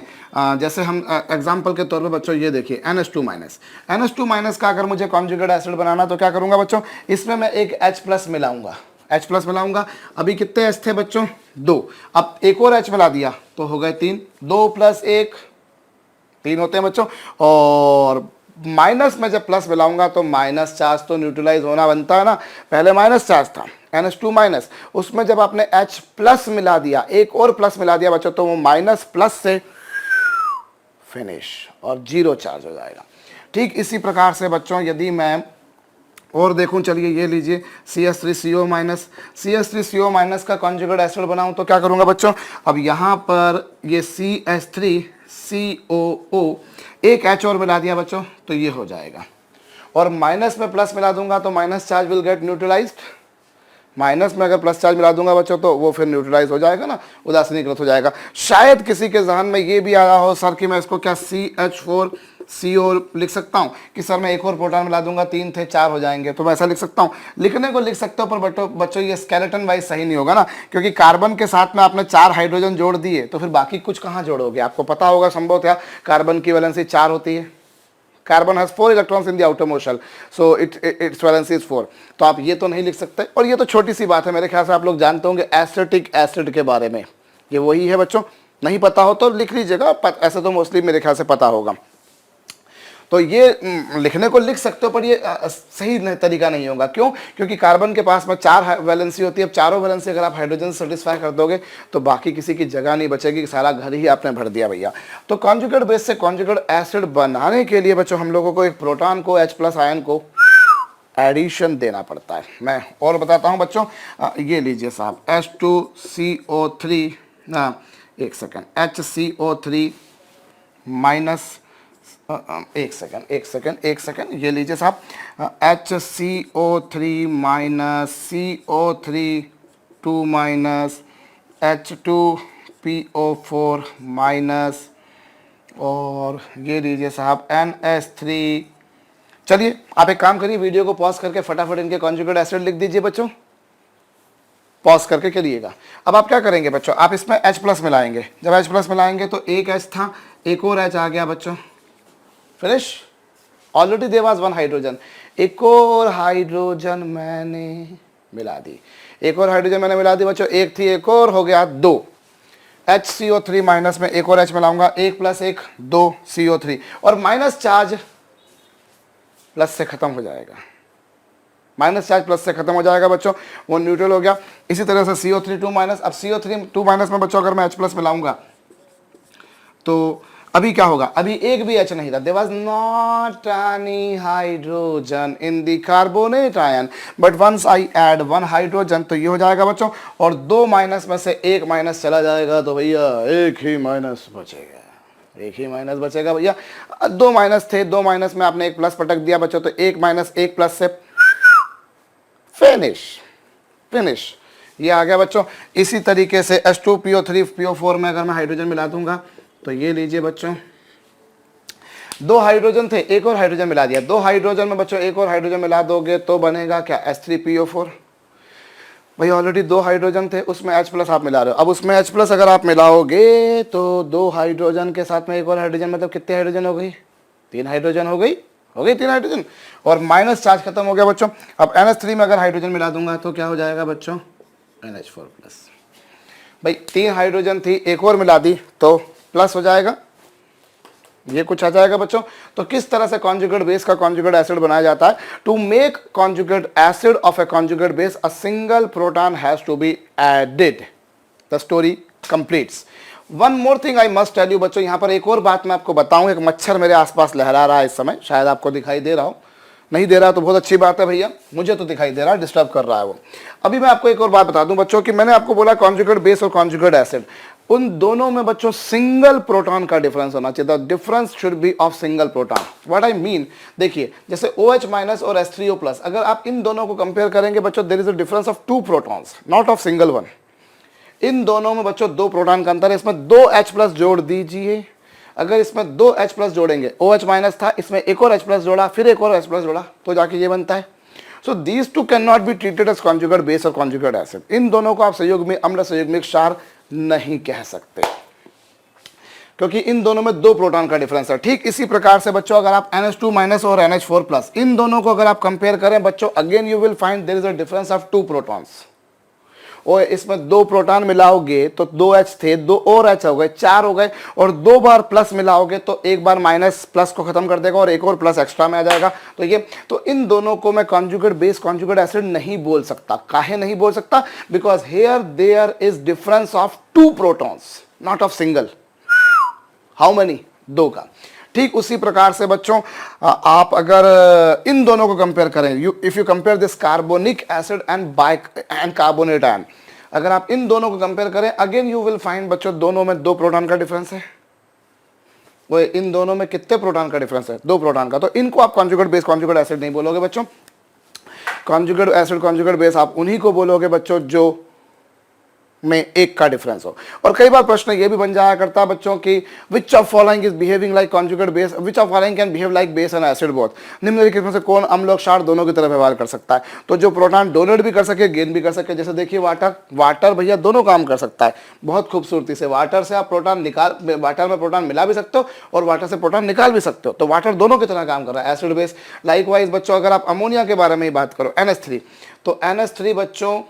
जैसे हम एग्जाम्पल के तौर पे बच्चों ये देखिए NH2- का अगर मुझे कॉन्जुगेट एसिड बनाना तो क्या करूंगा बच्चों? इसमें मैं एक H+ मिलाऊंगा। अभी कितने H थे बच्चों? 2। अब एक और H मिला दिया तो हो गए 3। 2 + 1 3 होते हैं बच्चों। और माइनस में जब प्लस मिलाऊंगा तो माइनस चार्ज तो न्यूट्रलाइज होना बनता है ना। पहले माइनस चार्ज था NH2-, उसमें जब आपने H+ मिला दिया, एक और प्लस मिला दिया बच्चों, तो वो माइनस प्लस से फिनिश और 0 चार्ज हो जाएगा। ठीक इसी प्रकार से बच्चों यदि मैं और देखूं, चलिए ये लीजिए CH3CO- का कॉन्जुगेट एसिड बनाऊं तो क्या करूंगा बच्चों? अब यहां पर ये CH3COO, एक H और मिला दिया बच्चों तो ये हो जाएगा। और माइनस में प्लस मिला दूंगा तो minus charge will get neutralised. Minus में अगर प्लस चार्ज मिला दूंगा बच्चों तो वो फिर न्यूट्रलाइज हो जाएगा ना, उदासीनीकृत हो जाएगा। शायद किसी के जहन में ये भी आया हो सर कि मैं इसको क्या CH4CO लिख सकता हूँ कि सर मैं एक और प्रोटॉन मिला दूंगा, 3 थे 4 हो जाएंगे, तो मैं ऐसा लिख सकता हूँ। लिखने को लिख सकते हो पर बच्चों ये स्केलेटन वाइज सही नहीं होगा ना, क्योंकि कार्बन के साथ में आपने 4 हाइड्रोजन जोड़ दिए तो फिर बाकी कुछ कहाँ जोड़ोगे? आपको पता होगा संभवतः कार्बन की वैलेंसी 4 होती है। Carbon has 4 electrons in the outer most shell, so its valency is 4। तो आप ये तो नहीं लिख सकते। और ये तो छोटी सी बात है, मेरे ख्याल से आप लोग जानते होंगे एसिटिक एसिड के बारे में, ये वही है बच्चों। नहीं पता हो तो लिख लीजिएगा, ऐसे तो मोस्टली मेरे ख्याल से पता होगा। तो ये लिखने को लिख सकते हो, पर ये सही तरीका नहीं होगा। क्यों? क्योंकि कार्बन के पास में 4 वैलेंसी होती है। अब चारों वैलेंसी अगर आप हाइड्रोजन से सेटिस्फाई कर दोगे तो बाकी किसी की जगह नहीं बचेगी, सारा घर ही आपने भर दिया भैया। तो कॉन्जुगेट बेस से कॉन्जुगेट एसिड बनाने के लिए बच्चों हम लोगों को एक प्रोटॉन को H+ आयन को एडिशन देना पड़ता है। मैं और बताता हूं बच्चों, ये लीजिए साहब, H2CO3, एक सेकेंड, HCO3 माइनस, एक सेकेंड, ये लीजिए साहब, HCO3 minus CO3 2 minus H2PO4 minus, और ये लीजिए साहब NH3। चलिए आप एक काम करिए, वीडियो को पॉज करके फटाफट इनके कॉन्जुगेट एसिड लिख दीजिए बच्चों, पॉज करके करिएगा। अब आप क्या करेंगे बच्चों, आप इसमें H+ मिलाएंगे। जब H+ मिलाएंगे तो एक H था, एक और H आ गया बच्चों, finish. Already there was 1 hydrogen, एक और हाइड्रोजन मैंने मिला दी, एक और हाइड्रोजन मैंने मिला दी बच्चों, एक थी, एक और हो गया 2। HCO3 माइनस में एक और H मिलाऊंगा, 1 + 1 2 CO3, और माइनस चार्ज प्लस से खत्म हो जाएगा, माइनस चार्ज प्लस से खत्म हो जाएगा बच्चों, वो न्यूट्रल हो गया। इसी तरह से CO3 2 माइनस, अब CO3 2 माइनस में बच्चों अगर मैं H+ मिलाऊंगा तो अभी क्या होगा, अभी एक भी H नहीं था, there was not any hydrogen in the carbonate ion, but once I add 1 hydrogen तो ये हो जाएगा बच्चों, और 2 माइनस में से एक माइनस चला जाएगा तो भैया एक ही माइनस बचेगा, एक ही माइनस बचेगा भैया। 2 माइनस थे, 2 माइनस में आपने एक प्लस पटक दिया बच्चों, तो 1 माइनस 1 प्लस से फिनिश, फिनिश, ये आ गया बच्चों। इसी तरीके से H2PO3 PO4 में अगर मैं हाइड्रोजन मिला दूंगा तो ये लीजिए बच्चों, 2 हाइड्रोजन थे, एक और हाइड्रोजन मिला दिया, 2 हाइड्रोजन में बच्चों एक और हाइड्रोजन मिला दोगे तो बनेगा क्या, H3PO4। भाई ऑलरेडी 2 हाइड्रोजन थे, उसमें H+ आप मिला रहे हो। अब उसमें H+ अगर आप मिलाओगे तो 2 हाइड्रोजन के साथ में एक और हाइड्रोजन, मतलब कितने हाइड्रोजन हो गई, 3 हाइड्रोजन हो गई, 3 हाइड्रोजन, और माइनस चार्ज खत्म हो गया बच्चों। अब NH3 में अगर हाइड्रोजन मिला दूंगा तो क्या हो जाएगा बच्चों, NH4+। भाई 3 हाइड्रोजन थी, एक और मिला दी तो प्लस हो जाएगा, ये कुछ आ जाएगा बच्चों। तो किस तरह से कॉन्जुगेट बेस का कॉन्जुगेट एसिड बनाया जाता है, to make conjugate acid of a conjugate base a single proton has to be added, the story completes. One more thing I must tell you बच्चों, यहां पर एक और बात मैं आपको बताऊं, एक मच्छर मेरे आसपास लहरा रहा है इस समय, शायद आपको दिखाई दे रहा हो, नहीं दे रहा तो बहुत अच्छी बात है भैया, मुझे तो दिखाई दे रहा है, डिस्टर्ब कर रहा है वो। अभी मैं आपको एक और बात बता दूं बच्चों कि मैंने आपको बोला कॉन्जुगेट बेस और कॉन्जुगेट एसिड, उन दोनों में बच्चों सिंगल प्रोटॉन का डिफरेंस होना चाहिए, the difference should be of single proton. What I mean, देखिए जैसे OH माइनस और H3O+, अगर आप इन दोनों को कंपेयर करेंगे बच्चों, there is a difference of 2 protons, not of single one. इन दोनों में बच्चों 2 प्रोटॉन का अंतर है, इसमें 2 H+ जोड़ दीजिए, अगर इसमें 2 H+ जोड़ेंगे, OH माइनस था, इसमें एक और H+ जोड़ा, फिर एक और H+ जोड़ा, तो जाके ये बनता है। So these two can not be treated as conjugate base और कॉन्जुगेट एसिड। इन दोनों को आप संयुग्मिक अम्ल संयुग्मिक क्षार नहीं कह सकते, क्योंकि इन दोनों में 2 प्रोटॉन का डिफरेंस है। ठीक इसी प्रकार से बच्चों अगर आप NH2 माइनस और NH4+, इन दोनों को अगर आप कंपेयर करें बच्चों, again you will find there is a difference of 2 protons. और इसमें 2 प्रोटॉन मिलाओगे तो 2 H थे, 2 और H हो गए, 4 हो गए, और 2 बार प्लस मिलाओगे तो एक बार माइनस प्लस को खत्म कर देगा और एक और प्लस एक्स्ट्रा में आ जाएगा। तो ये, तो इन दोनों को मैं कॉन्जुगेट बेस कॉन्जुगेट एसिड नहीं बोल सकता। काहे नहीं बोल सकता, because here there is difference of 2 protons, not of single. How many, 2 का। ठीक उसी प्रकार से बच्चों आप अगर इन दोनों को कंपेयर करें, if you compare this carbonic acid and carbonate ion, अगर आप इन दोनों को कंपेयर करें, अगेन यू विल फाइंड बच्चों दोनों में 2 प्रोटॉन का डिफरेंस है। वो इन दोनों में कितने प्रोटॉन का डिफरेंस है, 2 प्रोटॉन का। तो इनको आप कॉन्जुगेट बेस कॉन्जुगेट एसिड नहीं बोलोगे बच्चों। कॉन्जुगेट एसिड कॉन्जुगेट बेस आप उन्हीं को बोलोगे बच्चों जो में एक का डिफरेंस हो। और कई बार प्रश्न ये भी बन जाया करता है बच्चों की, which of following is behaving like conjugate base, which of following can behave like base and acid both. निम्नलिखित में से कौन अम्ल और क्षार दोनों की तरह व्यवहार कर सकता है। तो जो प्रोटॉन डोनेट भी कर सके, गेन भी कर सके, जैसे देखिए वाटर भैया दोनों काम कर सकता है बहुत खूबसूरती से। वाटर से आप प्रोटॉन निकाल, वाटर में प्रोटॉन मिला भी सकते हो और वाटर से प्रोटॉन निकाल भी सकते हो। तो वाटर दोनों की तरह काम कर रहा है, एसिड बेस। लाइक वाइज बच्चों अगर आप अमोनिया के बारे में ही बात करो, NH3, तो NH3 बच्चों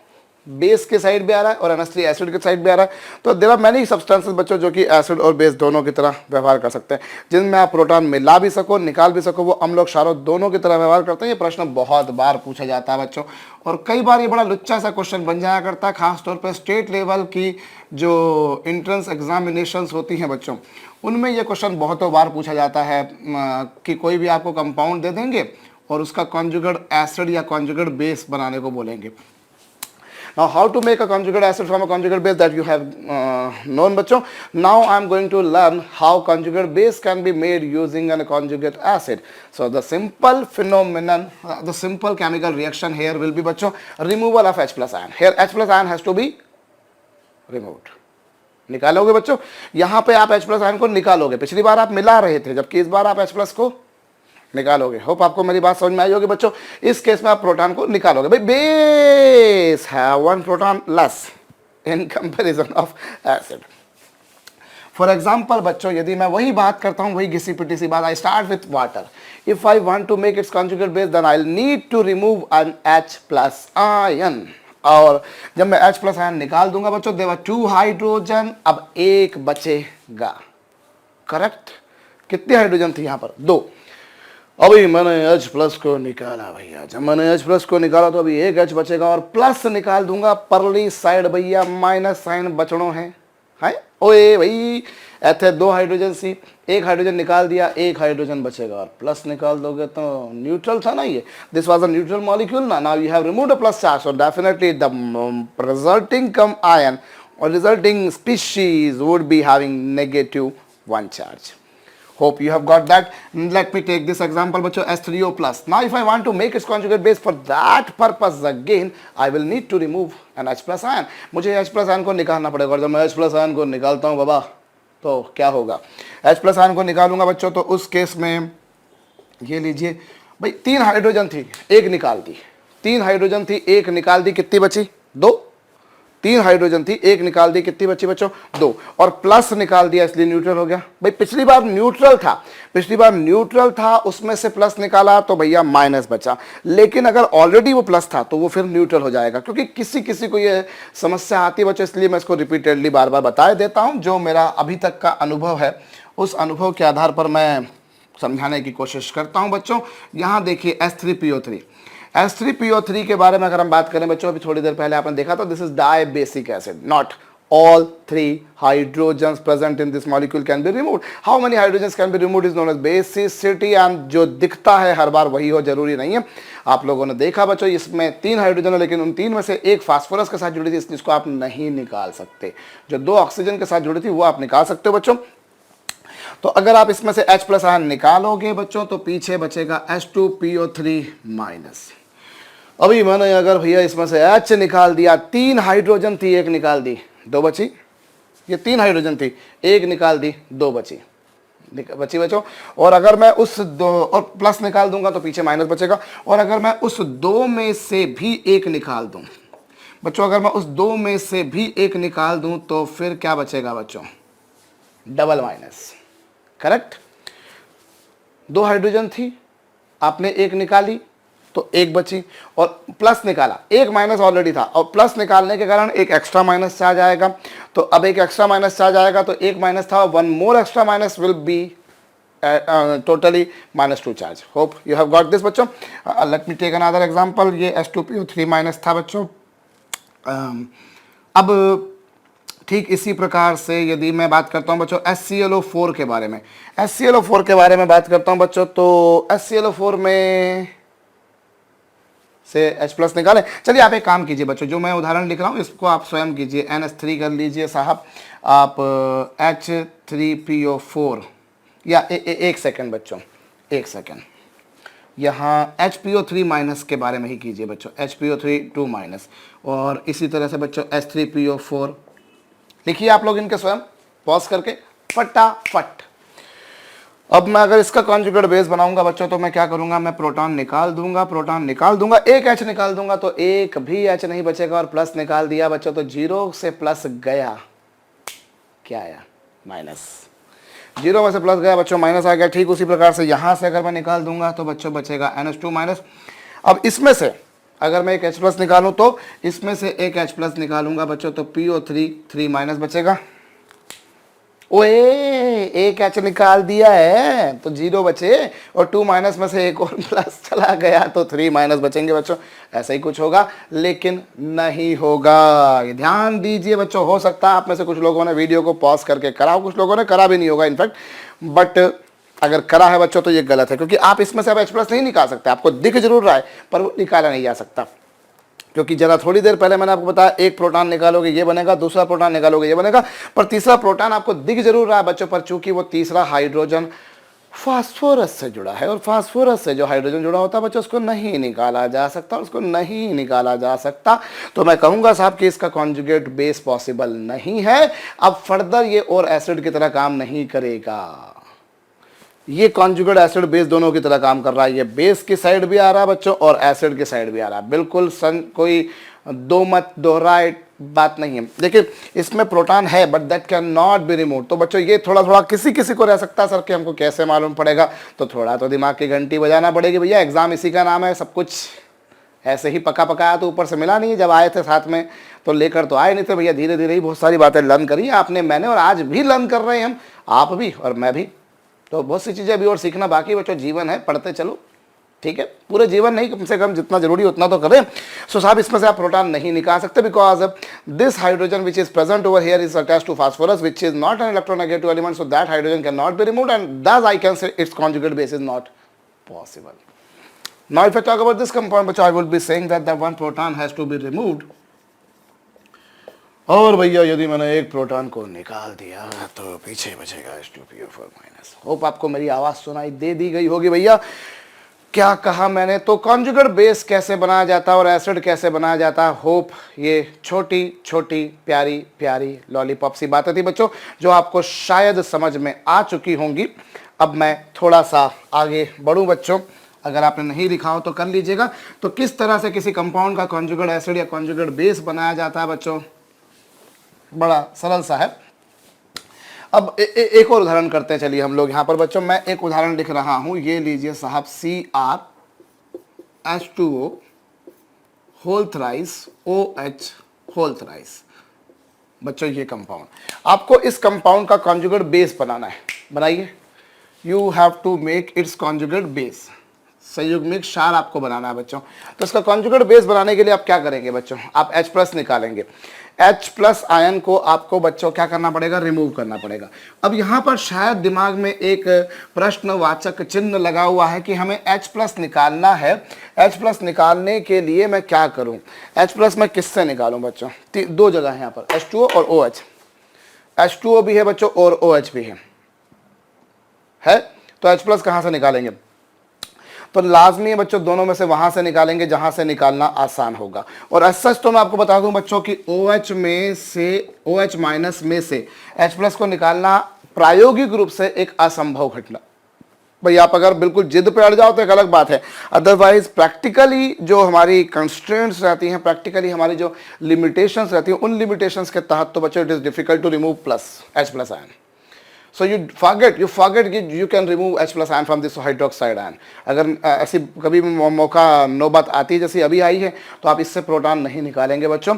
बेस के साइड भी आ रहा है और NH3 एसिड के साइड भी आ रहा है। तो देयर आर मैनी सब्सटेंसेस बच्चों जो कि एसिड और बेस दोनों की तरह व्यवहार कर सकते हैं, जिनमें आप प्रोटॉन मिला भी सको निकाल भी सको, वो अम्ल और क्षार दोनों की तरह व्यवहार करते हैं। ये प्रश्न बहुत बार पूछा जाता है बच्चों, और कई बार ये बड़ा लुच्चा सा क्वेश्चन बन जाया करता है, खासतौर पर स्टेट लेवल की जो एंट्रेंस एग्जामिनेशंस होती हैं बच्चों, उनमें ये क्वेश्चन बहुत बार पूछा जाता है कि कोई भी आपको कंपाउंड दे देंगे और उसका कॉन्जुगेट एसिड या कॉन्जुगेट बेस बनाने को बोलेंगे। Now how to make a conjugate acid from a conjugate base that you have known बच्चों. Now I am going to learn how conjugate base can be made using a conjugate acid. So the simple phenomenon, the simple chemical reaction here will be बच्चों removal of H plus ion. Here H plus ion has to be removed. निकालोगे बच्चों, यहाँ पे आप H plus ion को निकालोगे। पिछली बार आप मिला रहे थे, जबकि इस बार आप H plus को निकालोगे। होप आपको मेरी बात समझ में आई होगी बच्चों। इस केस में आप प्रोटॉन को निकालोगे। भाई बेस है one proton less in comparison of acid. For example बच्चों, यदि मैं वही बात करता हूं, वही घिसी पिटी सी बात, I start with water. If I want to make its conjugate base then I need to remove an H plus ion. और जब मैं H प्लस आयन निकाल दूंगा बच्चों, देयर आर 2 हाइड्रोजन, अब एक बचेगा। करेक्ट? कितने हाइड्रोजन थे यहां पर? 2। अभी मैंने H प्लस को निकाला भैया, जब मैंने H प्लस को निकाला तो अभी एक H बचेगा और प्लस निकाल दूंगा, परली साइड भैया माइनस साइन बचड़ो है ओए भाई। ऐसे 2 हाइड्रोजन सी, एक हाइड्रोजन निकाल दिया, एक हाइड्रोजन बचेगा और प्लस निकाल दोगे तो न्यूट्रल था ना ये, this was a neutral molecule ना। Now you have removed a plus charge, so definitely the resulting cation or resulting species would be having -1 charge. Hope you have got that. Let me take this example बच्चों, H3O plus. Now if I want to make its conjugate base, for that purpose again I will need to remove an H plus ion. मुझे H plus ion को निकालना पड़ेगा, और जब मैं H plus ion को निकालता हूँ बाबा तो क्या होगा? H plus ion को निकालूंगा बच्चों, तो उस केस में ये लीजिए भाई, 3 हाइड्रोजन थी, एक निकाल दी। 3 हाइड्रोजन थी, एक निकाल दी, कितनी बची? 2। 3 हाइड्रोजन थी, एक निकाल दी, कितनी बची बच्चों? 2। और प्लस निकाल दिया, इसलिए न्यूट्रल हो गया। भाई पिछली बार न्यूट्रल था, उसमें से प्लस निकाला तो भैया माइनस बचा, लेकिन अगर ऑलरेडी वो प्लस था तो वो फिर न्यूट्रल हो जाएगा। क्योंकि किसी को ये समस्या आती है बच्चों, इसलिए मैं इसको रिपीटेडली बार बार बता देता हूँ। जो मेरा अभी तक का अनुभव है, उस अनुभव के आधार पर मैं समझाने की कोशिश करता हूँ बच्चों। यहाँ देखिए H3PO3 के बारे में अगर हम बात करें बच्चों, अभी थोड़ी देर पहले आपने देखा था, this is dibasic acid, not all 3 hydrogens present in this molecule can be removed. How many hydrogens can be removed is known as basicity, and जो दिखता है हर बार वही हो जरूरी नहीं है। आप लोगों ने देखा बच्चों, इसमें 3 हाइड्रोजन है, लेकिन उन 3 में से एक फास्फोरस के साथ जुड़ी थी, इसको आप नहीं निकाल सकते। जो 2 ऑक्सीजन के साथ जुड़ी थी वो आप निकाल सकते हो बच्चों। तो अगर आप इसमें से H प्लस आयन निकालोगे बच्चों, तो पीछे बचेगा H2PO3 माइनस। अभी मैंने अगर भैया इसमें से H निकाल दिया, 3 हाइड्रोजन थी, एक निकाल दी, 2 बची। ये 3 हाइड्रोजन थी, एक निकाल दी, 2 बची बच्चों। और अगर मैं उस 2 और प्लस निकाल दूंगा तो पीछे माइनस बचेगा। और अगर मैं उस 2 में से भी एक निकाल दूं बच्चों, अगर मैं उस 2 में से भी एक निकाल दूं तो फिर क्या बचेगा बच्चों? Double minus. करेक्ट? 2 हाइड्रोजन थी, आपने एक निकाली तो एक बची, और प्लस निकाला, एक माइनस ऑलरेडी था, और प्लस निकालने के कारण एक एक्स्ट्रा माइनस चार्ज आएगा। तो अब एक एक्स्ट्रा माइनस चार्ज आएगा, तो एक माइनस था, 1 more extra minus will be totally -2 charge. Hope you have got this बच्चों। Let me take another example. ये H2PO3 माइनस था बच्चों। अब ठीक इसी प्रकार से यदि मैं बात करता हूं बच्चों HClO4 के बारे में, HClO4 के बारे में बात करता हूं बच्चों, तो HClO4 में से H प्लस निकालें। चलिए आप एक काम कीजिए बच्चों, जो मैं उदाहरण लिख रहा हूँ इसको आप स्वयं कीजिए। NH3 कर लीजिए साहब आप, H3PO4, या एक सेकंड बच्चों, एक सेकंड, यहाँ HPO3 माइनस के बारे में ही कीजिए बच्चों, HPO3 2 माइनस। और इसी तरह से बच्चों H3PO4 लिखिए आप लोग इनके स्वयं, पॉज करके फटाफट। अब मैं अगर इसका कॉन्जुगेट बेस बनाऊंगा बच्चों, तो मैं क्या करूंगा? मैं प्रोटॉन निकाल दूंगा, एक H निकाल दूंगा तो एक भी H नहीं बचेगा, और प्लस निकाल दिया बच्चों तो 0 से प्लस गया, क्या आया? माइनस। 0 में से प्लस गया बच्चों, माइनस आ गया। ठीक उसी प्रकार से यहां से अगर मैं निकाल दूंगा तो बच्चों बचेगा NH2 माइनस। अब इसमें से अगर मैं एक H प्लस निकालूं तो इसमें से एक H प्लस निकालूंगा बच्चों तो PO3 3 माइनस बचेगा। ओए एक H निकाल दिया है तो 0 बचे और 2 माइनस में से एक और प्लस चला गया तो 3 माइनस बचेंगे बच्चों। ऐसा ही कुछ होगा लेकिन नहीं होगा, ये ध्यान दीजिए बच्चों। हो सकता है आप में से कुछ लोगों ने वीडियो को पॉज करके करा, कुछ लोगों ने करा भी नहीं होगा इनफैक्ट, बट अगर करा है बच्चों तो ये गलत है, क्योंकि आप इसमें से अब H प्लस नहीं निकाल सकते। आपको दिख जरूर रहा है पर वो निकाला नहीं जा सकता, क्योंकि जरा थोड़ी देर पहले मैंने आपको बताया एक प्रोटॉन निकालोगे ये बनेगा, दूसरा प्रोटॉन निकालोगे ये बनेगा, पर तीसरा प्रोटॉन आपको दिख जरूर रहा है बच्चों, पर चूंकि वो तीसरा हाइड्रोजन फास्फोरस से जुड़ा है और फास्फोरस से जो हाइड्रोजन जुड़ा होता है बच्चों उसको नहीं निकाला जा सकता, उसको नहीं निकाला जा सकता। तो मैं कहूंगा साहब कि इसका कॉन्जुगेट बेस पॉसिबल नहीं है। अब फर्दर ये और एसिड की तरह काम नहीं करेगा, ये कॉन्जुगेट एसिड बेस दोनों की तरह काम कर रहा है। ये बेस की साइड भी आ रहा है बच्चों और एसिड की साइड भी आ रहा है, बिल्कुल कोई दो मत दोहराए बात नहीं है। देखिए इसमें प्रोटॉन है but that can not be remove. तो बच्चों ये थोड़ा थोड़ा किसी किसी को रह सकता है सर कि हमको कैसे मालूम पड़ेगा, तो थोड़ा तो दिमाग की घंटी बजाना पड़ेगी भैया। एग्जाम इसी का नाम है, सब कुछ ऐसे ही पका पकाया तो ऊपर से मिला नहीं है। जब आए थे साथ में तो लेकर तो आए नहीं थे भैया, धीरे धीरे ही बहुत सारी बातें लर्न करी आपने, मैंने, और आज भी लर्न कर रहे हैं हम, आप भी और मैं भी। तो बहुत सी चीज़ें अभी और सीखना बाकी बच्चों, जीवन है, पढ़ते चलो, ठीक है। पूरे जीवन नहीं, कम से कम जितना जरूरी उतना तो करें। सो साहब इसमें से आप प्रोटॉन नहीं निकाल सकते because this hydrogen which is present over here is attached to phosphorus which is not an electronegative element, so that hydrogen can not be removed and thus I can say its conjugate base is not possible. Now if I talk about this compound, which I will be saying that the one proton has to be removed. और भैया यदि मैंने एक proton को निकाल दिया तो पीछे बचेगा H2PO4 माइनस। होप आपको मेरी आवाज सुनाई दे दी गई होगी भैया। क्या कहा मैंने, तो कॉन्जुगेट बेस कैसे बनाया जाता है और एसिड कैसे बनाया जाता है। होप ये छोटी छोटी प्यारी प्यारी लॉलीपॉप सी बातें थी बच्चों जो आपको शायद समझ में आ चुकी होंगी। अब मैं थोड़ा सा आगे बढ़ूं बच्चों, अगर आपने नहीं लिखा हो तो कर लीजिएगा। तो किस तरह से किसी कंपाउंड का कॉन्जुगेट एसिड या कॉन्जुगेट बेस बनाया जाता है बच्चों, बड़ा सरल सा है। अब एक और उदाहरण करते हैं, चलिए हम लोग यहाँ पर बच्चों। मैं एक उदाहरण लिख रहा हूँ, ये लीजिए साहब CrH2O whole thrice OH whole thrice. बच्चों ये कंपाउंड, आपको इस कंपाउंड का कॉन्जुगेट बेस बनाना है, बनाइए। You have to make its conjugate base, संयुग्मिक क्षार आपको बनाना है बच्चों। तो इसका कॉन्जुगेट बेस बनाने के लिए आप क्या करेंगे बच्चों, आप H प्लस निकालेंगे। H प्लस आयन को आपको बच्चों क्या करना पड़ेगा, रिमूव करना पड़ेगा। अब यहाँ पर शायद दिमाग में एक प्रश्नवाचक चिन्ह लगा हुआ है कि हमें H प्लस निकालना है। H प्लस निकालने के लिए मैं क्या करूँ, H प्लस मैं किससे निकालूँ बच्चों, दो जगह है यहाँ पर, H2O और OH। H2O भी है बच्चों और OH भी है तो H प्लस कहाँ से निकालेंगे, तो लाजमी है बच्चों दोनों में से वहां से निकालेंगे जहां से निकालना आसान होगा। और सच तो मैं आपको बता दूं बच्चों कि OH में से OH माइनस में से H प्लस को निकालना प्रायोगिक रूप से एक असंभव घटना। भाई आप अगर बिल्कुल जिद पे अड़ जाओ तो एक अलग बात है, अदरवाइज प्रैक्टिकली जो हमारी कंस्ट्रेंट्स रहती हैं, प्रैक्टिकली हमारी जो लिमिटेशंस रहती हैं, उन लिमिटेशंस के तहत तो बच्चों it is difficult to remove plus H plus ion. So you forget you can remove H plus ion from this hydroxide ion। अगर ऐसी कभी मौका नौबत आती है जैसी अभी आई है तो आप इससे प्रोटॉन नहीं निकालेंगे बच्चों।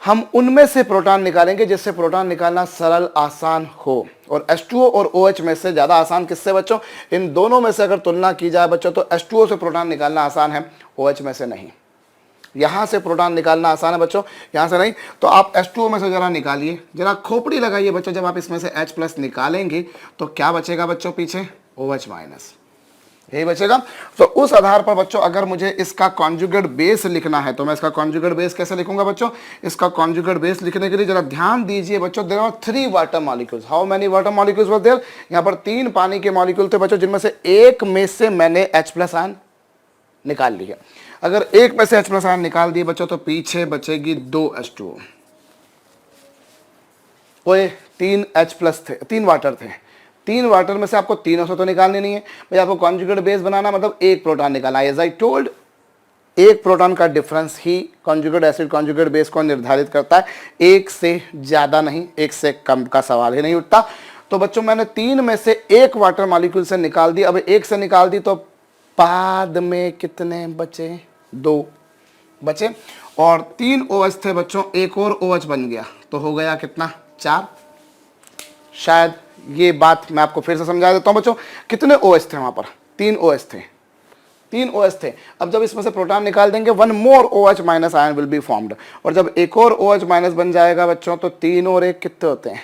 हम उनमें से प्रोटॉन निकालेंगे जिससे प्रोटॉन निकालना सरल आसान हो। और H2O और OH में से ज़्यादा आसान किससे बच्चों, इन दोनों में से अगर तुलना की जाए बच्चों तो H2O से प्रोटॉन निकालना आसान है, OH में से नहीं। यहाँ से प्रोटॉन निकालना आसान है बच्चों, यहाँ से नहीं। तो आप H2O में से जरा निकालिए, जरा खोपड़ी लगाइए बच्चों। जब आप इसमें से H प्लस निकालेंगे तो क्या बचेगा बच्चों, पीछे OH माइनस, यही बचेगा। तो उस आधार पर बच्चों अगर मुझे इसका कॉन्जुगेट बेस लिखना है तो मैं इसका कॉन्जुगेट बेस कैसे लिखूंगा बच्चों। इसका कॉन्जुगेट बेस लिखने के लिए जरा ध्यान दीजिए बच्चों, there are 3 water molecules. How many water molecules were there, यहाँ पर 3 पानी के मॉलिक्यूल थे बच्चों, जिनमें से एक में से मैंने H प्लस आयन निकाल लिया। अगर एक में से H प्लस आयन निकाल दिए बच्चों तो पीछे बचेगी 2 H2O। ओए 3 H प्लस थे, 3 वाटर थे, 3 वाटर में से आपको तीनों से तो निकालने नहीं है भाई, आपको कॉन्जुगेट बेस बनाना मतलब एक प्रोटॉन निकालना। एज आई टोल्ड, एक प्रोटॉन का डिफरेंस ही कॉन्जुगेट एसिड कॉन्जुगेट बेस को निर्धारित करता है, एक से ज्यादा नहीं, एक से कम का सवाल ही नहीं उठता। तो बच्चों मैंने 3 में से एक वाटर मॉलिक्यूल से निकाल दी। अब एक से निकाल दी तो बाद में कितने बचे, 2। बचे, और 3 OH थे बच्चों, एक और OH बन गया, तो हो गया कितना, 4। शायद ये बात मैं आपको फिर से समझा देता हूं बच्चों। कितने OH थे वहां पर, 3 OH थे, 3 OH थे। अब जब इसमें से प्रोटॉन निकाल देंगे, 1 मोर OH minus ion will be formed, और जब एक और OH माइनस बन जाएगा बच्चों, तो 3 और 1 कितने होते हैं,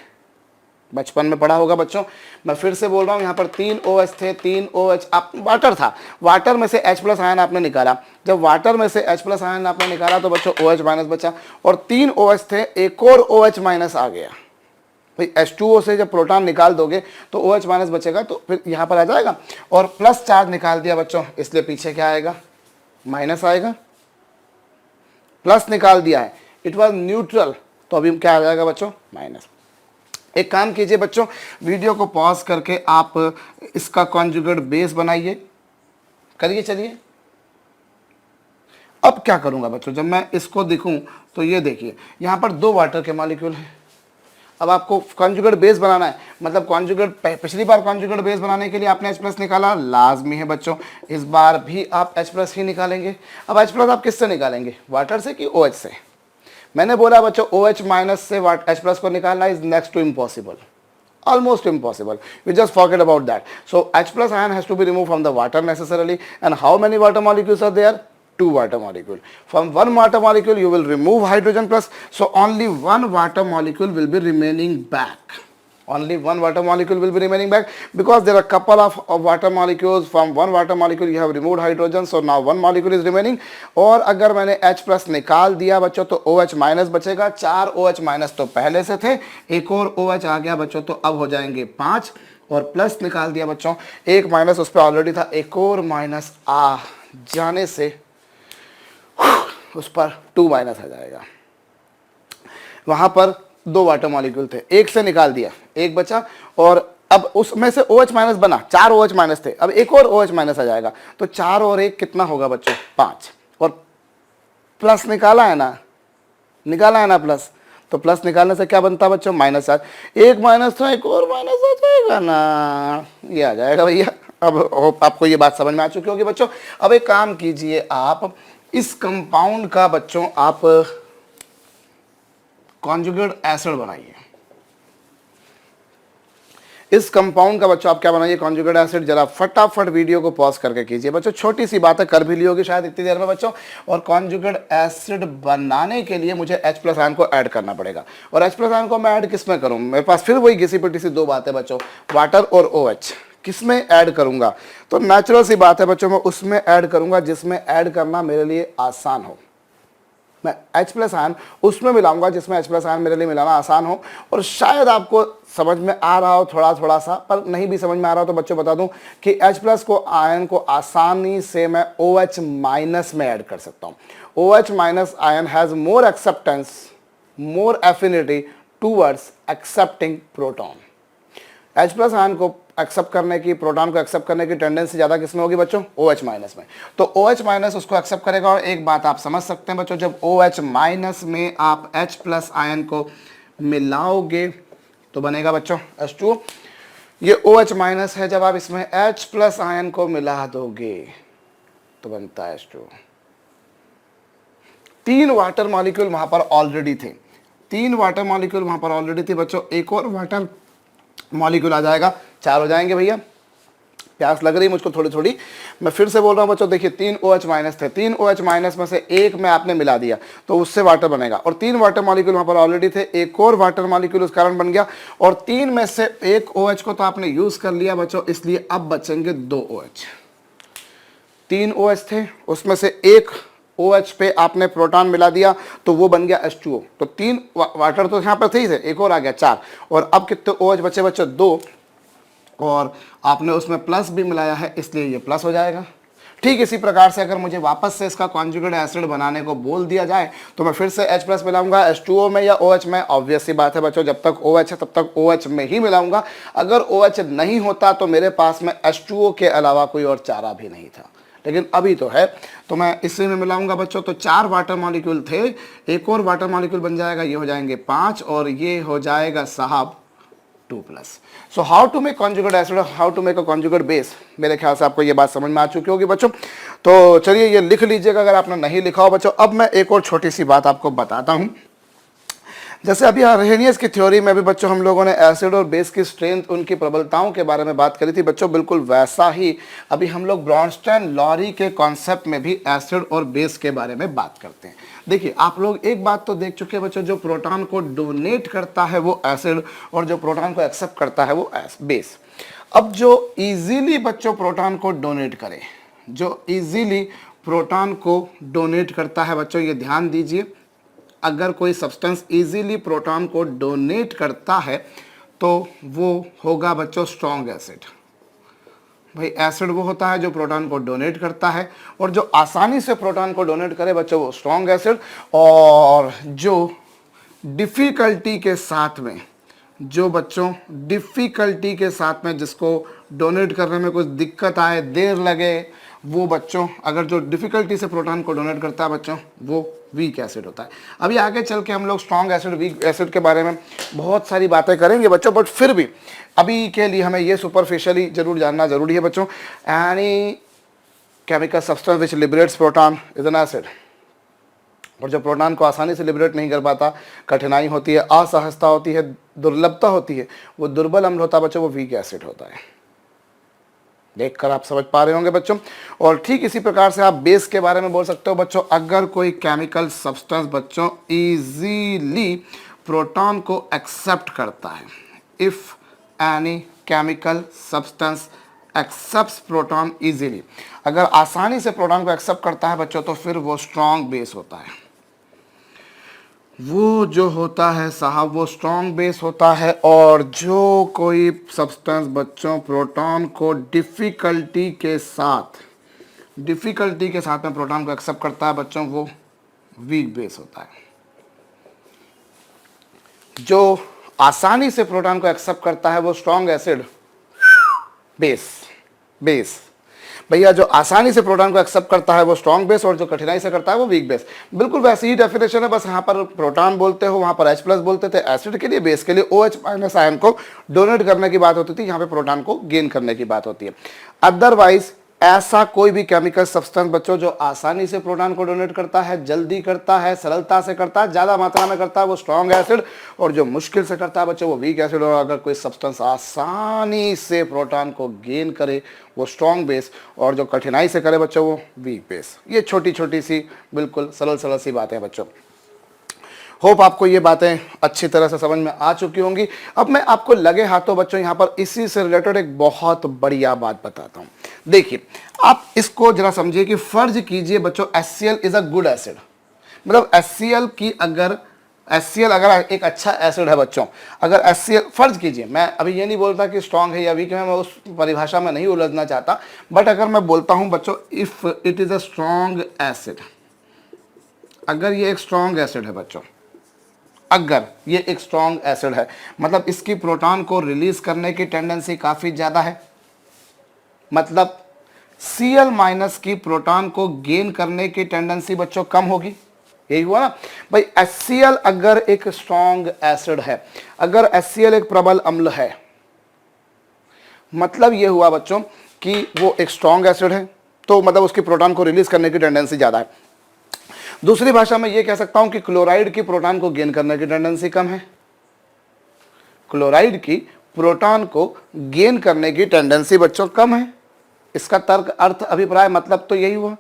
बचपन में पढ़ा होगा बच्चों। मैं फिर से बोल रहा हूं, यहाँ पर 3 OH थे, 3 OH आप वाटर था, वाटर में से H प्लस आयन आपने निकाला, जब वाटर में से H प्लस आयन आपने निकाला तो बच्चों OH माइनस बचा, और 3 OH थे, एक और OH माइनस आ गया भाई। H2O से जब प्रोटॉन निकाल दोगे तो OH माइनस बचेगा, तो फिर यहाँ पर आ जाएगा, और प्लस चार्ज निकाल दिया बच्चों, इसलिए पीछे क्या आएगा, माइनस आएगा। प्लस निकाल दिया है, इट वॉज न्यूट्रल, तो अभी क्या आ जाएगा बच्चों, माइनस। एक काम कीजिए बच्चों, वीडियो को पॉज करके आप इसका कॉन्जुगेट बेस बनाइए, करिए। चलिए अब क्या करूंगा बच्चों, जब मैं इसको देखूं तो ये देखिए, यहां पर 2 वाटर के मॉलिक्यूल हैं। अब आपको कॉन्जुगेट बेस बनाना है, मतलब कॉन्जुगेट, पिछली बार कॉन्जुगेट बेस बनाने के लिए आपने H प्लस निकाला, लाजमी है बच्चों इस बार भी आप H प्लस ही निकालेंगे। अब H प्लस आप किससे निकालेंगे, वाटर से कि OH से। मैंने बोला बच्चों OH माइनस से H प्लस को निकालना is next to impossible, almost impossible. You just forget about that. So H plus ion has to be removed from the water necessarily. And how many water molecules are there? 2 water molecule. From 1 water molecule you will remove hydrogen plus. So only 1 water molecule will be remaining back. Only 1 water molecule will be remaining back, because there are couple of water molecules. From 1 water molecule you have removed hydrogen, so now 1 molecule is remaining. और अगर मैंने H plus निकाल दिया बच्चों तो OH minus बचेगा, 4 OH minus तो पहले से थे, एक और OH आ गया बच्चों, तो अब हो जाएंगे 5, और प्लस निकाल दिया बच्चों, एक माइनस उस पर ऑलरेडी था, एक और माइनस आ जाने से उस पर 2 माइनस आ जाएगा। वहां पर 2 वाटर मॉलिक्यूल थे, एक से निकाल दिया, एक बचा, और अब उसमें से OH माइनस बना, 4 OH माइनस थे, अब एक और OH माइनस आ जाएगा, तो 4 और 1 कितना होगा बच्चों, 5, और प्लस निकाला है ना प्लस, तो प्लस निकालने से क्या बनता बच्चों, माइनस। एक माइनस तो एक और माइनस आ जाएगा ना, ये आ जाएगा भैया। अब आपको ये बात समझ में आ चुकी होगी बच्चों। अब एक काम कीजिए, आप इस कंपाउंड का बच्चों आप कॉन्जुगेट एसिड बनाइए। इस कंपाउंड का बच्चों आप क्या बनाइए, कॉन्जुगेट एसिड। जरा फटाफट वीडियो को पॉज करके कीजिए बच्चों, छोटी सी बातें कर भी ली होगी शायद इतनी देर में बच्चों। और कॉन्जुगेट एसिड बनाने के लिए मुझे H प्लस आयन को ऐड करना पड़ेगा, और H प्लस आयन को मैं ऐड किस में करूं, मेरे पास फिर वही घिसी पिटी सी 2 बातें बच्चों, वाटर और OH। किस में ऐड करूंगा, तो नेचुरल सी बात है बच्चों, मैं उसमें ऐड करूंगा जिसमें ऐड करना मेरे लिए आसान हो। मैं H प्लस आयन उसमें मिलाऊंगा जिसमें H प्लस आयन मेरे लिए मिलाना आसान हो। और शायद आपको समझ में आ रहा हो थोड़ा सा, पर नहीं भी समझ में आ रहा हो तो बच्चों बता दूं कि H प्लस को आयन को आसानी से मैं OH माइनस में ऐड कर सकता हूं। OH minus ion has more acceptance, more affinity towards accepting proton. H plus ion को एक्सेप्ट करने की, प्रोटॉन को एक्सेप्ट करने की टेंडेंसी ज्यादा किसमें होगी बच्चों, OH माइनस में। तो OH माइनस उसको एक्सेप्ट करेगा। और एक बात आप समझ सकते हैं बच्चों, जब OH माइनस में आप H प्लस आयन को मिलाओगे तो बनेगा बच्चों H2O। ये OH माइनस है, जब आप इसमें H प्लस आयन को मिला दोगे तो बनता है H2O। 3 वाटर मॉलिक्यूल वहां पर ऑलरेडी थे, 3 वाटर मॉलिक्यूल वहां पर ऑलरेडी थे बच्चों, एक और वाटर मॉलिक्यूल आ जाएगा, 4 हो जाएंगे भैया। प्यास लग रही मुझको थोड़ी थोड़ी, मैं फिर से बोल रहा हूं बच्चों, देखिए 3 OH माइनस थे, 3 OH माइनस में से एक में आपने मिला दिया तो उससे वाटर बनेगा, और 3 वाटर मॉलिक्यूल वहां पर ऑलरेडी थे, एक और वाटर मॉलिक्यूल उस कारण बन गया, और 3 में से एक OH को तो आपने यूज कर लिया बच्चों, इसलिए अब बचेंगे 2 OH। 3 OH थे, उसमें से एक OH पे आपने प्रोटॉन मिला दिया तो वो बन गया H2O। तो 3 वाटर तो यहाँ पर थे ही थे, एक और आ गया 4, और अब कितने OH बचे बच्चों, 2, और आपने उसमें प्लस भी मिलाया है इसलिए ये प्लस हो जाएगा। ठीक इसी प्रकार से अगर मुझे वापस से इसका कॉन्जुगेट एसिड बनाने को बोल दिया जाए तो मैं फिर से H प्लस मिलाऊंगा H2O में या OH में। ऑब्वियस सी बात है बच्चों, जब तक OH है तब तक OH में ही मिलाऊंगा। अगर OH नहीं होता तो मेरे पास में H2O के अलावा कोई और चारा भी नहीं था, लेकिन अभी तो है, तो मैं इसी में मिलाऊंगा बच्चों। तो 4 वाटर मॉलिक्यूल थे, एक और वाटर मॉलिक्यूल बन जाएगा, ये हो जाएंगे 5, और ये हो जाएगा साहब 2+। So how to make conjugate acid, how to make a conjugate base, मेरे ख्याल से आपको ये बात समझ में आ चुकी होगी बच्चों। तो चलिए ये लिख लीजिएगा अगर आपने नहीं लिखा हो बच्चों। अब मैं एक और छोटी सी बात आपको बताता हूँ। जैसे अभी आर्हेनियस की थ्योरी में भी बच्चों हम लोगों ने एसिड और बेस की स्ट्रेंथ, उनकी प्रबलताओं के बारे में बात करी थी बच्चों, बिल्कुल वैसा ही अभी हम लोग ब्रॉन्स्टन लॉरी के कॉन्सेप्ट में भी एसिड और बेस के बारे में बात करते हैं। देखिए आप लोग एक बात तो देख चुके हैं बच्चों, जो प्रोटॉन को डोनेट करता है वो एसिड और जो प्रोटॉन को एक्सेप्ट करता है वो बेस। अब जो इजीली बच्चों प्रोटॉन को डोनेट करे, जो इजीली प्रोटॉन को डोनेट करता है बच्चों, ये ध्यान दीजिए, अगर कोई सब्सटेंस इजीली प्रोटॉन को डोनेट करता है तो वो होगा बच्चों स्ट्रॉन्ग एसिड। भाई एसिड वो होता है जो प्रोटॉन को डोनेट करता है, और जो आसानी से प्रोटॉन को डोनेट करे बच्चों वो स्ट्रॉन्ग एसिड, और जो डिफ़िकल्टी के साथ में, जो बच्चों डिफ़िकल्टी के साथ में जिसको डोनेट करने में कुछ दिक्कत आए, देर लगे, वो बच्चों अगर जो डिफ़िकल्टी से प्रोटॉन को डोनेट करता है बच्चों वो वीक एसिड होता है। अभी आगे चल के हम लोग स्ट्रॉन्ग एसिड, वीक एसिड के बारे में बहुत सारी बातें करेंगे बच्चों, बट फिर भी अभी के लिए हमें ये सुपरफिशियली जरूर जानना जरूरी है बच्चों। Any chemical substance which liberates proton is an acid. और जो प्रोटॉन को आसानी से लिबरेट नहीं कर पाता, कठिनाई होती है, असहजता होती है, दुर्लभता होती है, वो दुर्बल अम्ल होता है बच्चों, वो वीक एसिड होता है। देखकर आप समझ पा रहे होंगे बच्चों। और ठीक इसी प्रकार से आप बेस के बारे में बोल सकते हो बच्चों, अगर कोई केमिकल सब्सटेंस बच्चों इजीली प्रोटॉन को एक्सेप्ट करता है, if any chemical substance accepts proton easily, अगर आसानी से प्रोटॉन को एक्सेप्ट करता है बच्चों, तो फिर वो स्ट्रॉन्ग बेस होता है। वो जो होता है साहब वो स्ट्रॉन्ग बेस होता है। और जो कोई सब्सटेंस बच्चों प्रोटॉन को डिफ़िकल्टी के साथ में प्रोटॉन को एक्सेप्ट करता है बच्चों, वो वीक बेस होता है। जो आसानी से प्रोटॉन को एक्सेप्ट करता है वो स्ट्रॉन्ग एसिड, बेस। भैया जो आसानी से प्रोटॉन को एक्सेप्ट करता है वो स्ट्रॉन्ग बेस, और जो कठिनाई से करता है वो वीक बेस। बिल्कुल वैसी ही डेफिनेशन है, बस यहाँ पर प्रोटॉन बोलते हो, वहाँ पर H+ बोलते थे एसिड के लिए, बेस के लिए OH- आयन को डोनेट करने की बात होती थी, यहाँ पे प्रोटॉन को गेन करने की बात होती है। अदरवाइज ऐसा कोई भी केमिकल सब्सटेंस बच्चों जो आसानी से प्रोटॉन को डोनेट करता है, जल्दी करता है, सरलता से करता है, ज़्यादा मात्रा में करता है, वो स्ट्रॉन्ग एसिड, और जो मुश्किल से करता है बच्चों वो वीक एसिड। और अगर कोई सब्सटेंस आसानी से प्रोटॉन को गेन करे वो स्ट्रॉन्ग बेस, और जो कठिनाई से करे बच्चों वो वीक बेस। ये छोटी छोटी सी बिल्कुल सरल सी बातें बच्चों। होप आपको ये बातें अच्छी तरह से समझ में आ चुकी होंगी। अब मैं आपको लगे हाथों बच्चों यहाँ पर इसी से रिलेटेड एक बहुत बढ़िया बात बताता हूँ। देखिए आप इसको जरा समझिए कि फर्ज कीजिए बच्चों HCl is a good acid, मतलब HCl अगर एक अच्छा एसिड है बच्चों, अगर HCl फर्ज कीजिए, मैं अभी ये नहीं बोलता कि स्ट्रांग है या वीक है, मैं उस परिभाषा में नहीं उलझना चाहता, बट अगर मैं बोलता हूं बच्चों if it is a strong acid, अगर ये एक स्ट्रांग एसिड है बच्चों, अगर ये एक स्ट्रांग एसिड है, मतलब इसकी प्रोटॉन को रिलीज करने की टेंडेंसी काफी ज्यादा है, मतलब Cl- की प्रोटॉन को गेन करने की टेंडेंसी बच्चों कम होगी। यही हुआ ना भाई। HCl अगर एक स्ट्रॉन्ग एसिड है, अगर HCl एक प्रबल अम्ल है, मतलब यह हुआ बच्चों कि वो एक स्ट्रॉन्ग एसिड है, तो मतलब उसकी प्रोटॉन को रिलीज करने की टेंडेंसी ज्यादा है। दूसरी भाषा में यह कह सकता हूं कि क्लोराइड की प्रोटॉन को गेन करने की टेंडेंसी कम है। क्लोराइड की प्रोटॉन को गेन करने की टेंडेंसी बच्चों कम है। इसका तर्क अर्थ अभिप्राय मतलब तो यही हुआ।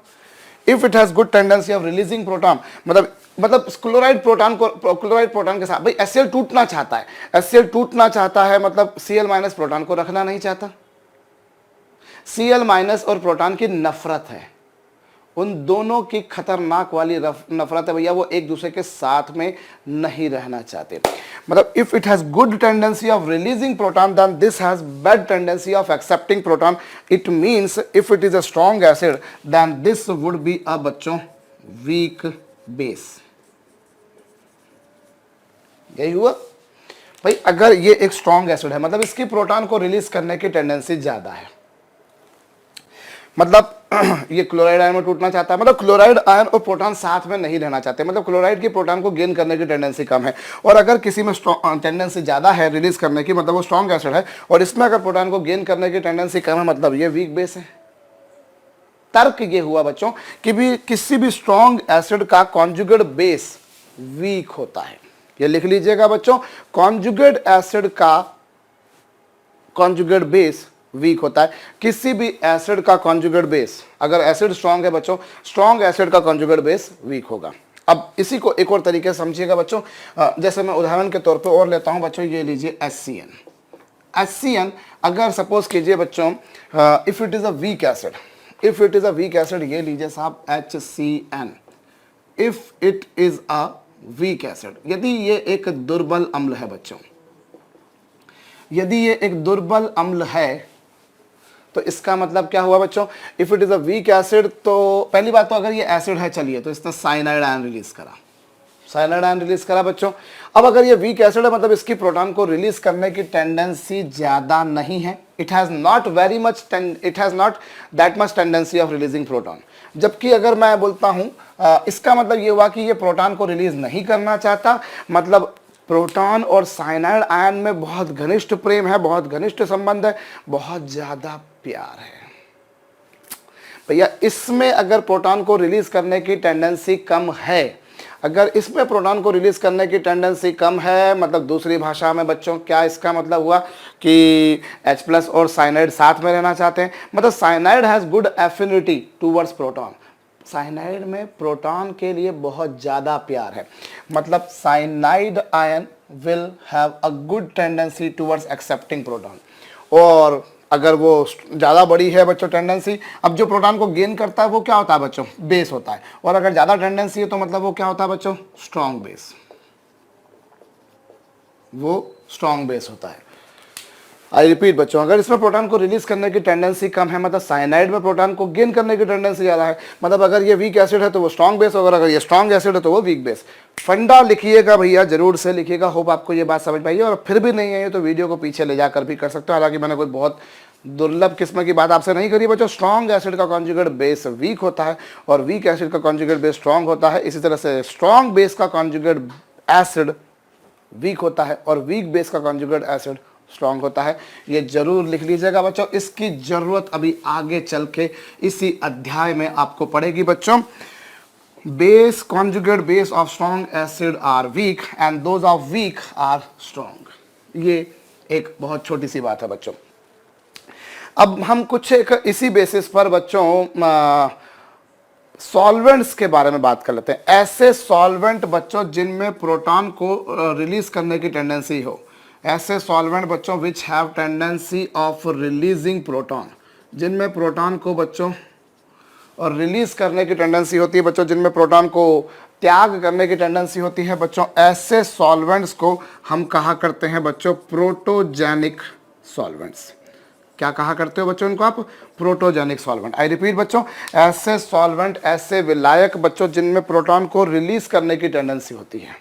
If it has good tendency of releasing proton, मतलब क्लोराइड प्रोटॉन के साथ भाई HCl टूटना चाहता है, HCl टूटना चाहता है, मतलब Cl- प्रोटॉन को रखना नहीं चाहता। Cl- और प्रोटॉन की नफरत है, उन दोनों की खतरनाक वाली नफरत है भैया, वो एक दूसरे के साथ में नहीं रहना चाहते। मतलब if it has good tendency of releasing proton then this has bad tendency of accepting proton. It means if it is a strong acid then this would be a बच्चों वीक बेस। यही हुआ भाई। अगर ये एक strong acid है, मतलब इसकी प्रोटॉन को रिलीज करने की टेंडेंसी ज्यादा है, मतलब ये क्लोराइड आयन में टूटना चाहता है, मतलब क्लोराइड आयन और प्रोटॉन साथ में नहीं रहना चाहते, मतलब क्लोराइड की प्रोटॉन को गेन करने की टेंडेंसी कम है, और अगर किसी में टेंडेंसी ज़्यादा है रिलीज करने की, मतलब वो स्ट्रॉन्ग एसिड है, और इसमें अगर प्रोटॉन को गेन करने की टेंडेंसी कम है, मतलब ये वीक बेस है। तर्क ये हुआ बच्चों कि भी किसी भी स्ट्रॉन्ग एसिड का कॉन्जुगेट बेस वीक होता है। ये लिख लीजिएगा बच्चों, कॉन्जुगेट एसिड का कॉन्जुगेट बेस वीक होता है। किसी भी एसिड का कॉन्जुगेट बेस, अगर एसिड स्ट्रॉन्ग है बच्चों, स्ट्रॉन्ग एसिड का कॉन्जुगेट बेस वीक होगा। अब इसी को एक और तरीके से समझिएगा बच्चों, जैसे मैं उदाहरण के तौर पे और लेता हूं बच्चों, ये लीजिए HCN। HCN अगर सपोज कीजिए बच्चों, if it is a weak acid, if it is a weak acid, ये लीजिए साहब HCN, if it is a weak acid, यदि ये एक दुर्बल अम्ल है बच्चों, यदि ये एक दुर्बल अम्ल है, तो इसका मतलब क्या हुआ बच्चों, if it is a weak acid, तो पहली बात तो अगर ये एसिड है, चलिए, तो इसने साइनाइड आयन रिलीज करा, साइनाइड आयन रिलीज करा बच्चों। अब अगर ये वीक एसिड है, मतलब इसकी प्रोटॉन को रिलीज करने की टेंडेंसी ज्यादा नहीं है, it has not very much, it has not that much tendency of releasing proton. जबकि अगर मैं बोलता हूं, इसका मतलब ये हुआ कि ये प्रोटॉन को रिलीज नहीं करना चाहता, मतलब प्रोटॉन और साइनाइड आयन में बहुत घनिष्ठ प्रेम है, बहुत घनिष्ठ संबंध है, बहुत ज्यादा प्यार है भैया। इसमें अगर प्रोटॉन को रिलीज करने की टेंडेंसी कम है, अगर इसमें प्रोटॉन को रिलीज करने की टेंडेंसी कम है, मतलब दूसरी भाषा में बच्चों क्या इसका मतलब हुआ कि H+ और साइनाइड साथ में रहना चाहते हैं, मतलब cyanide has good affinity towards proton, cyanide में प्रोटॉन के लिए बहुत ज़्यादा प्यार है, मतलब cyanide ion will have a good tendency towards accepting proton. और अगर वो ज़्यादा बड़ी है बच्चों टेंडेंसी, अब जो प्रोटॉन को गेन करता है वो क्या होता है बच्चों, बेस होता है, और अगर ज़्यादा टेंडेंसी है तो मतलब वो क्या होता है बच्चों, स्ट्रॉन्ग बेस, वो स्ट्रॉन्ग बेस होता है। आई रिपीट बच्चों, अगर इसमें प्रोटॉन को रिलीज करने की टेंडेंसी कम है, मतलब साइनाइड में प्रोटॉन को गेन करने की टेंडेंसी ज़्यादा है, मतलब अगर ये वीक एसिड है तो वो स्ट्रॉन्ग बेस होगा, अगर ये स्ट्रॉन्ग एसिड है तो वो वीक बेस। फंडा लिखिएगा भैया, जरूर से लिखिएगा, होप आपको ये बात समझ पाइए, और फिर भी नहीं है तो वीडियो को पीछे ले जाकर भी कर सकते हो, हालांकि मैंने कोई बहुत दुर्लभ किस्म की बात आपसे नहीं करी बच्चों। स्ट्रॉन्ग एसिड का कॉन्जुगेट बेस वीक होता है और वीक एसिड का कॉन्जुगेट बेस स्ट्रॉन्ग होता है, इसी तरह से स्ट्रॉन्ग बेस का कॉन्जुगेट एसिड वीक होता है और वीक बेस का कॉन्जुगेट एसिड स्ट्रॉन्ग होता है। ये जरूर लिख लीजिएगा बच्चों, इसकी जरूरत अभी आगे चल के इसी अध्याय में आपको पड़ेगी बच्चों। Base conjugate base of strong acid are weak and those of weak are strong. ये एक बहुत छोटी सी बात है बच्चों। अब हम कुछ एक इसी बेसिस पर बच्चों सॉल्वेंट्स के बारे में बात कर लेते हैं। ऐसे सॉल्वेंट बच्चों जिनमें प्रोटॉन को रिलीज करने की टेंडेंसी हो, ऐसे सॉल्वेंट बच्चों which have tendency of releasing proton, जिनमें प्रोटॉन को बच्चों और रिलीज करने की टेंडेंसी होती है बच्चों, जिनमें प्रोटॉन को त्याग करने की टेंडेंसी होती है बच्चों, ऐसे सॉल्वेंट्स को हम कहा करते हैं बच्चों प्रोटोजेनिक सॉल्वेंट्स। क्या कहा करते हो बच्चों इनको आप, प्रोटोजेनिक सॉल्वेंट। आई रिपीट बच्चों, ऐसे सॉल्वेंट, ऐसे विलायक बच्चों जिनमें प्रोटॉन को रिलीज करने की टेंडेंसी होती है,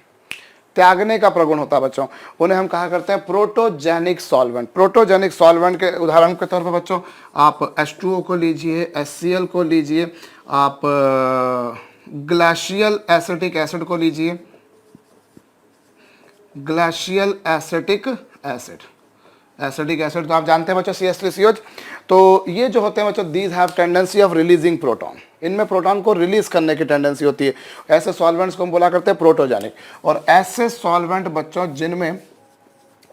त्यागने का प्रगुण होता है बच्चों, उन्हें हम कहा करते हैं प्रोटोजेनिक सॉल्वेंट। प्रोटोजेनिक सॉल्वेंट के उदाहरण के तौर पर बच्चों आप H2O को लीजिए, HCl को लीजिए, आप ग्लेशियल एसिटिक एसिड को लीजिए, glacial acetic acid, acidic acid तो आप जानते हैं बच्चों CH3COH। तो ये जो होते हैं बच्चों, these have tendency of releasing proton, इनमें प्रोटॉन को रिलीज करने की टेंडेंसी होती है। ऐसे सॉल्वेंट्स को हम बोला करते हैं प्रोटोजेनिक। और ऐसे सॉल्वेंट बच्चों जिनमें,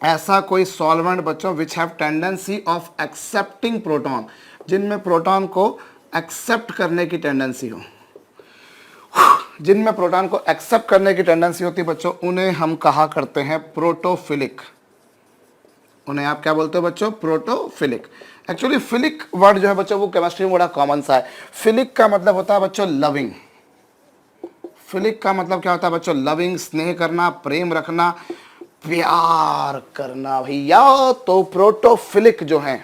ऐसा कोई सॉल्वेंट बच्चों which have tendency of accepting proton, जिनमें प्रोटॉन को एक्सेप्ट करने की टेंडेंसी हो, जिनमें प्रोटॉन को एक्सेप्ट करने की टेंडेंसी होती है बच्चों, उन्हें हम कहा करते हैं प्रोटोफिलिक। उन्हें आप क्या बोलते हो बच्चों, प्रोटोफिलिक। एक्चुअली फिलिक वर्ड जो है बच्चों वो केमिस्ट्री में बड़ा कॉमन सा है। फिलिक का मतलब होता है बच्चों लविंग। फिलिक का मतलब क्या होता है बच्चों, लविंग, स्नेह करना, प्रेम रखना, प्यार करना भैया। तो प्रोटोफिलिक जो है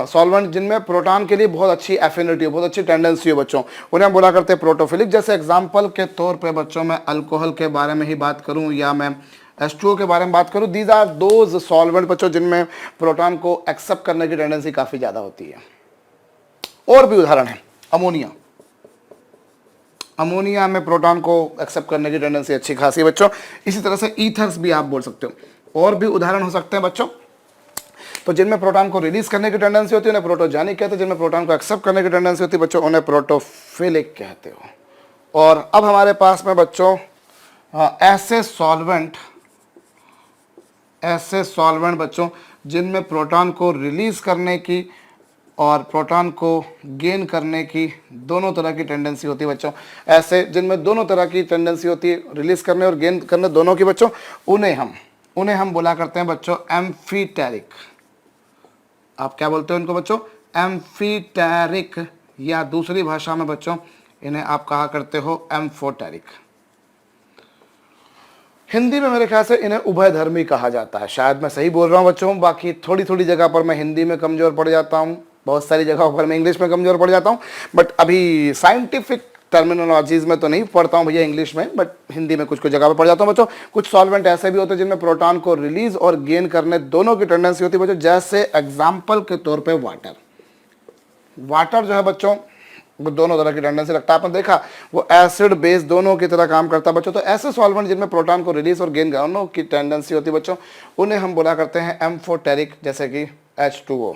सॉल्वेंट जिनमें प्रोटॉन के लिए बहुत अच्छी एफिनिटी हो, बहुत अच्छी टेंडेंसी हो बच्चों, उन्हें हम बोला करते हैं प्रोटोफिलिक। जैसे एग्जांपल के तौर पे बच्चों मैं अल्कोहल के बारे में ही बात करूं या मैं H2O के बारे में बात करूं, दीज आर दोज सॉल्वेंट बच्चों जिनमें प्रोटॉन को एक्सेप्ट करने की टेंडेंसी काफ़ी ज़्यादा होती है। और भी उदाहरण है, अमोनिया। अमोनिया में प्रोटॉन को एक्सेप्ट करने की टेंडेंसी अच्छी खासी है बच्चों। इसी तरह से ईथर्स भी आप बोल सकते हो। और भी उदाहरण हो सकते हैं बच्चों। तो जिनमें प्रोटॉन को रिलीज करने की टेंडेंसी होती है उन्हें प्रोटोजेनिक कहते हैं, जिनमें प्रोटॉन को एक्सेप्ट करने की टेंडेंसी होती है बच्चों उन्हें प्रोटोफिलिक कहते हो। और अब हमारे पास में बच्चों ऐसे सॉल्वेंट बच्चों जिनमें प्रोटॉन को रिलीज करने की और प्रोटॉन को गेन करने की दोनों तरह की टेंडेंसी होती है बच्चों। ऐसे जिनमें दोनों तरह की टेंडेंसी होती है, रिलीज करने और गेन करने दोनों की बच्चों, उन्हें हम बोला करते हैं बच्चों एम्फीटेरिक। आप क्या बोलते हो इनको बच्चों? एम्फीटेरिक, या दूसरी भाषा में बच्चों इन्हें आप कहा करते हो एम्फोटेरिक। हिंदी में मेरे ख्याल से इन्हें उभयधर्मी कहा जाता है। शायद मैं सही बोल रहा हूँ बच्चों, बाकी थोड़ी थोड़ी जगह पर मैं हिंदी में कमज़ोर पड़ जाता हूँ, बहुत सारी जगहों पर मैं इंग्लिश में कमज़ोर पड़ जाता हूँ। बट अभी साइंटिफिक टर्मिनोलॉजीज में तो नहीं पढ़ता हूँ भैया इंग्लिश में, बट हिंदी में कुछ कुछ जगह पर पढ़ जाता हूँ बच्चों। कुछ सॉल्वेंट ऐसे भी होते हैं जिनमें प्रोटॉन को रिलीज और गेन करने दोनों की टेंडेंसी होती है बच्चों। जैसे एग्जाम्पल के तौर पर वाटर जो है बच्चों वो दोनों तरह की टेंडेंसी रखता है। आपने देखा वो एसिड बेस दोनों की तरह काम करता है बच्चों। तो ऐसे सॉल्वेंट जिनमें प्रोटॉन को रिलीज और गेन दोनों की टेंडेंसी होती है बच्चों उन्हें हम बोला करते हैं एम्फोटेरिक, जैसे कि H2O।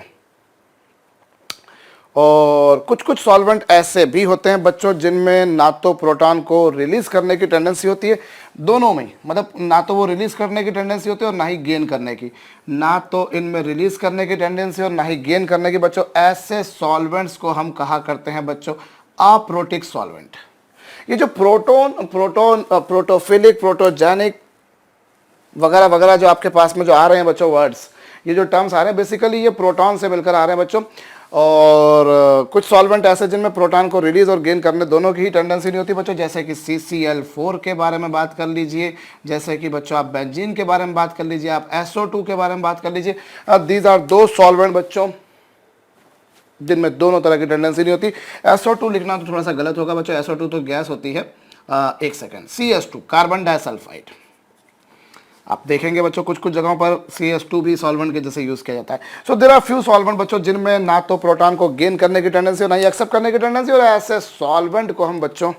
और कुछ कुछ सॉल्वेंट ऐसे भी होते हैं बच्चों जिनमें ना तो प्रोटॉन को रिलीज करने की टेंडेंसी होती है, दोनों में, मतलब ना तो वो रिलीज करने की टेंडेंसी होती है और ना ही गेन करने की, ना तो इनमें रिलीज करने की टेंडेंसी और ना ही गेन करने की बच्चों। ऐसे सॉल्वेंट्स को हम कहा करते हैं बच्चों अप्रोटिक सॉल्वेंट। ये जो प्रोटोफिलिक, प्रोटोजेनिक वगैरह वगैरह जो आपके पास में जो आ रहे हैं बच्चों वर्ड्स, ये जो टर्म्स आ रहे हैं बेसिकली ये प्रोटॉन से मिलकर आ रहे हैं बच्चों। और कुछ सॉल्वेंट ऐसे जिनमें प्रोटॉन को रिलीज और गेन करने दोनों की ही टेंडेंसी नहीं होती बच्चों, जैसे कि CCl4 के बारे में बात कर लीजिए, जैसे कि बच्चों आप बेंजीन के बारे में बात कर लीजिए, आप SO2 के बारे में बात कर लीजिए। दीज आर दो सॉल्वेंट बच्चों जिनमें दोनों तरह की टेंडेंसी नहीं होती। SO2 लिखना तो थोड़ा सा गलत होगा बच्चों, SO2 तो गैस होती है। एक सेकेंड, CS2 कार्बन डाइसल्फाइड। आप देखेंगे बच्चों कुछ कुछ जगहों पर CS2 भी सॉल्वेंट के जैसे यूज किया जाता है। So there are few solvent बच्चों जिनमें ना तो प्रोटॉन को गेन करने की टेंडेंसी और ना ही एक्सेप्ट करने की टेंडेंसी, और ऐसे सॉल्वेंट को हम बच्चों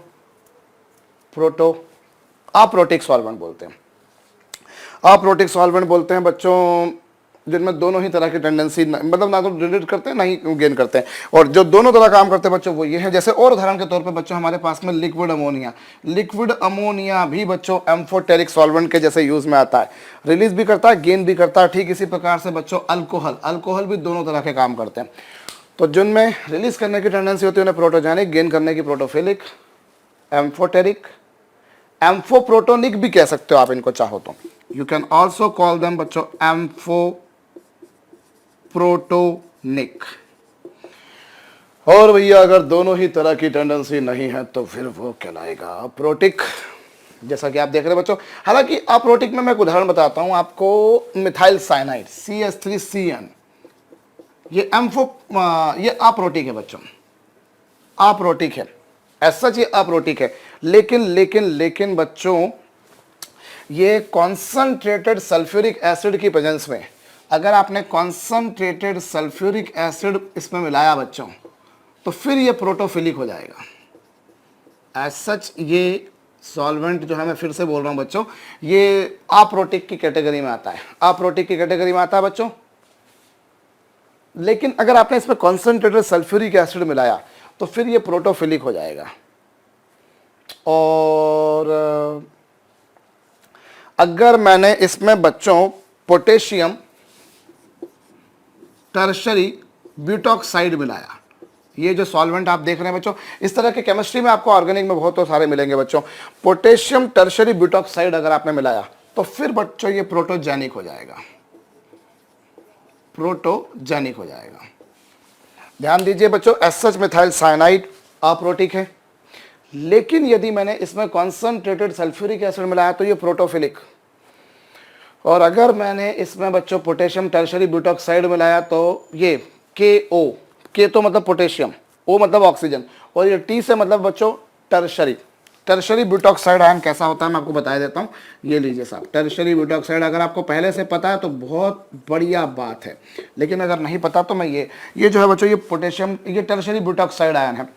अप्रोटिक सॉल्वेंट बोलते हैं। अप्रोटिक सॉल्वेंट बोलते हैं बच्चों जिनमें दोनों ही तरह की टेंडेंसी, मतलब ना तो रिलेट करते हैं ना ही गेन करते हैं, और जो दोनों तरह काम करते हैं बच्चों वो ये है। जैसे और उदाहरण के तौर पे बच्चों हमारे पास में लिक्विड अमोनिया भी बच्चों एम्फोटेरिक सॉल्वेंट के जैसे यूज में आता है, रिलीज भी करता है, गेन भी करता है। ठीक इसी प्रकार से बच्चों अल्कोहल भी दोनों तरह के काम करते हैं। तो जिनमें रिलीज करने की टेंडेंसी होती है उन्हें प्रोटोजेनिक, गेन करने की प्रोटोफिलिक, एम्फोटेरिक, एम्फोप्रोटोनिक भी कह सकते हो आप इनको चाहो तो। You can also call them बच्चों एम्फोप्रोटोनिक। और भैया अगर दोनों ही तरह की टेंडेंसी नहीं है तो फिर वो कहलाएगा अप्रोटिक, जैसा कि आप देख रहे हैं बच्चों। हालांकि अप्रोटिक में मैं एक उदाहरण बताता हूं आपको, मिथाइल साइनाइड CH3CN, ये अप्रोटिक है बच्चों, अप्रोटिक है, ऐसा ये अप्रोटिक है। लेकिन बच्चों ये कॉन्सनट्रेटेड सल्फ्यूरिक एसिड की प्रेजेंस में, अगर आपने कॉन्सनट्रेटेड सल्फ्यूरिक एसिड इसमें मिलाया बच्चों तो फिर ये प्रोटोफिलिक हो जाएगा। एज सच ये सॉल्वेंट जो है, मैं फिर से बोल रहा हूं बच्चों, ये अप्रोटिक की कैटेगरी में आता है, अप्रोटिक की कैटेगरी में आता है बच्चों। लेकिन अगर आपने इसमें कॉन्सनट्रेटेड सल्फ्यूरिक एसिड मिलाया तो फिर ये प्रोटोफिलिक हो जाएगा। और अगर मैंने इसमें बच्चों पोटेशियम टर्शरी ब्यूटॉक्साइड मिलाया, ये जो सॉल्वेंट आप देख रहे हैं बच्चों, इस तरह के केमिस्ट्री में आपको ऑर्गेनिक में बहुत सारे मिलेंगे बच्चों। पोटेशियम टर्शरी ब्यूटॉक्साइड अगर आपने मिलाया तो फिर बच्चों ये प्रोटोजेनिक हो जाएगा, प्रोटोजेनिक हो जाएगा। ध्यान दीजिए बच्चों, as such methyl cyanide aprotic है, लेकिन यदि मैंने इसमें कॉन्सनट्रेटेड सल्फ्यूरिक एसिड मिलाया तो ये प्रोटोफिलिक। और अगर मैंने इसमें बच्चों पोटेशियम टर्शरी ब्यूटॉक्साइड मिलाया तो ये KO, के तो मतलब पोटेशियम, O मतलब ऑक्सीजन, और ये T से मतलब बच्चों टर्शरी, टर्शरी ब्यूटॉक्साइड आयन कैसा होता है मैं आपको बता देता हूँ। ये लीजिए साहब, टर्शरी ब्यूटॉक्साइड अगर आपको पहले से पता है तो बहुत बढ़िया बात है, लेकिन अगर नहीं पता तो मैं ये जो है बच्चों, ये पोटेशियम, ये टर्शरी ब्यूटॉक्साइड आयन है।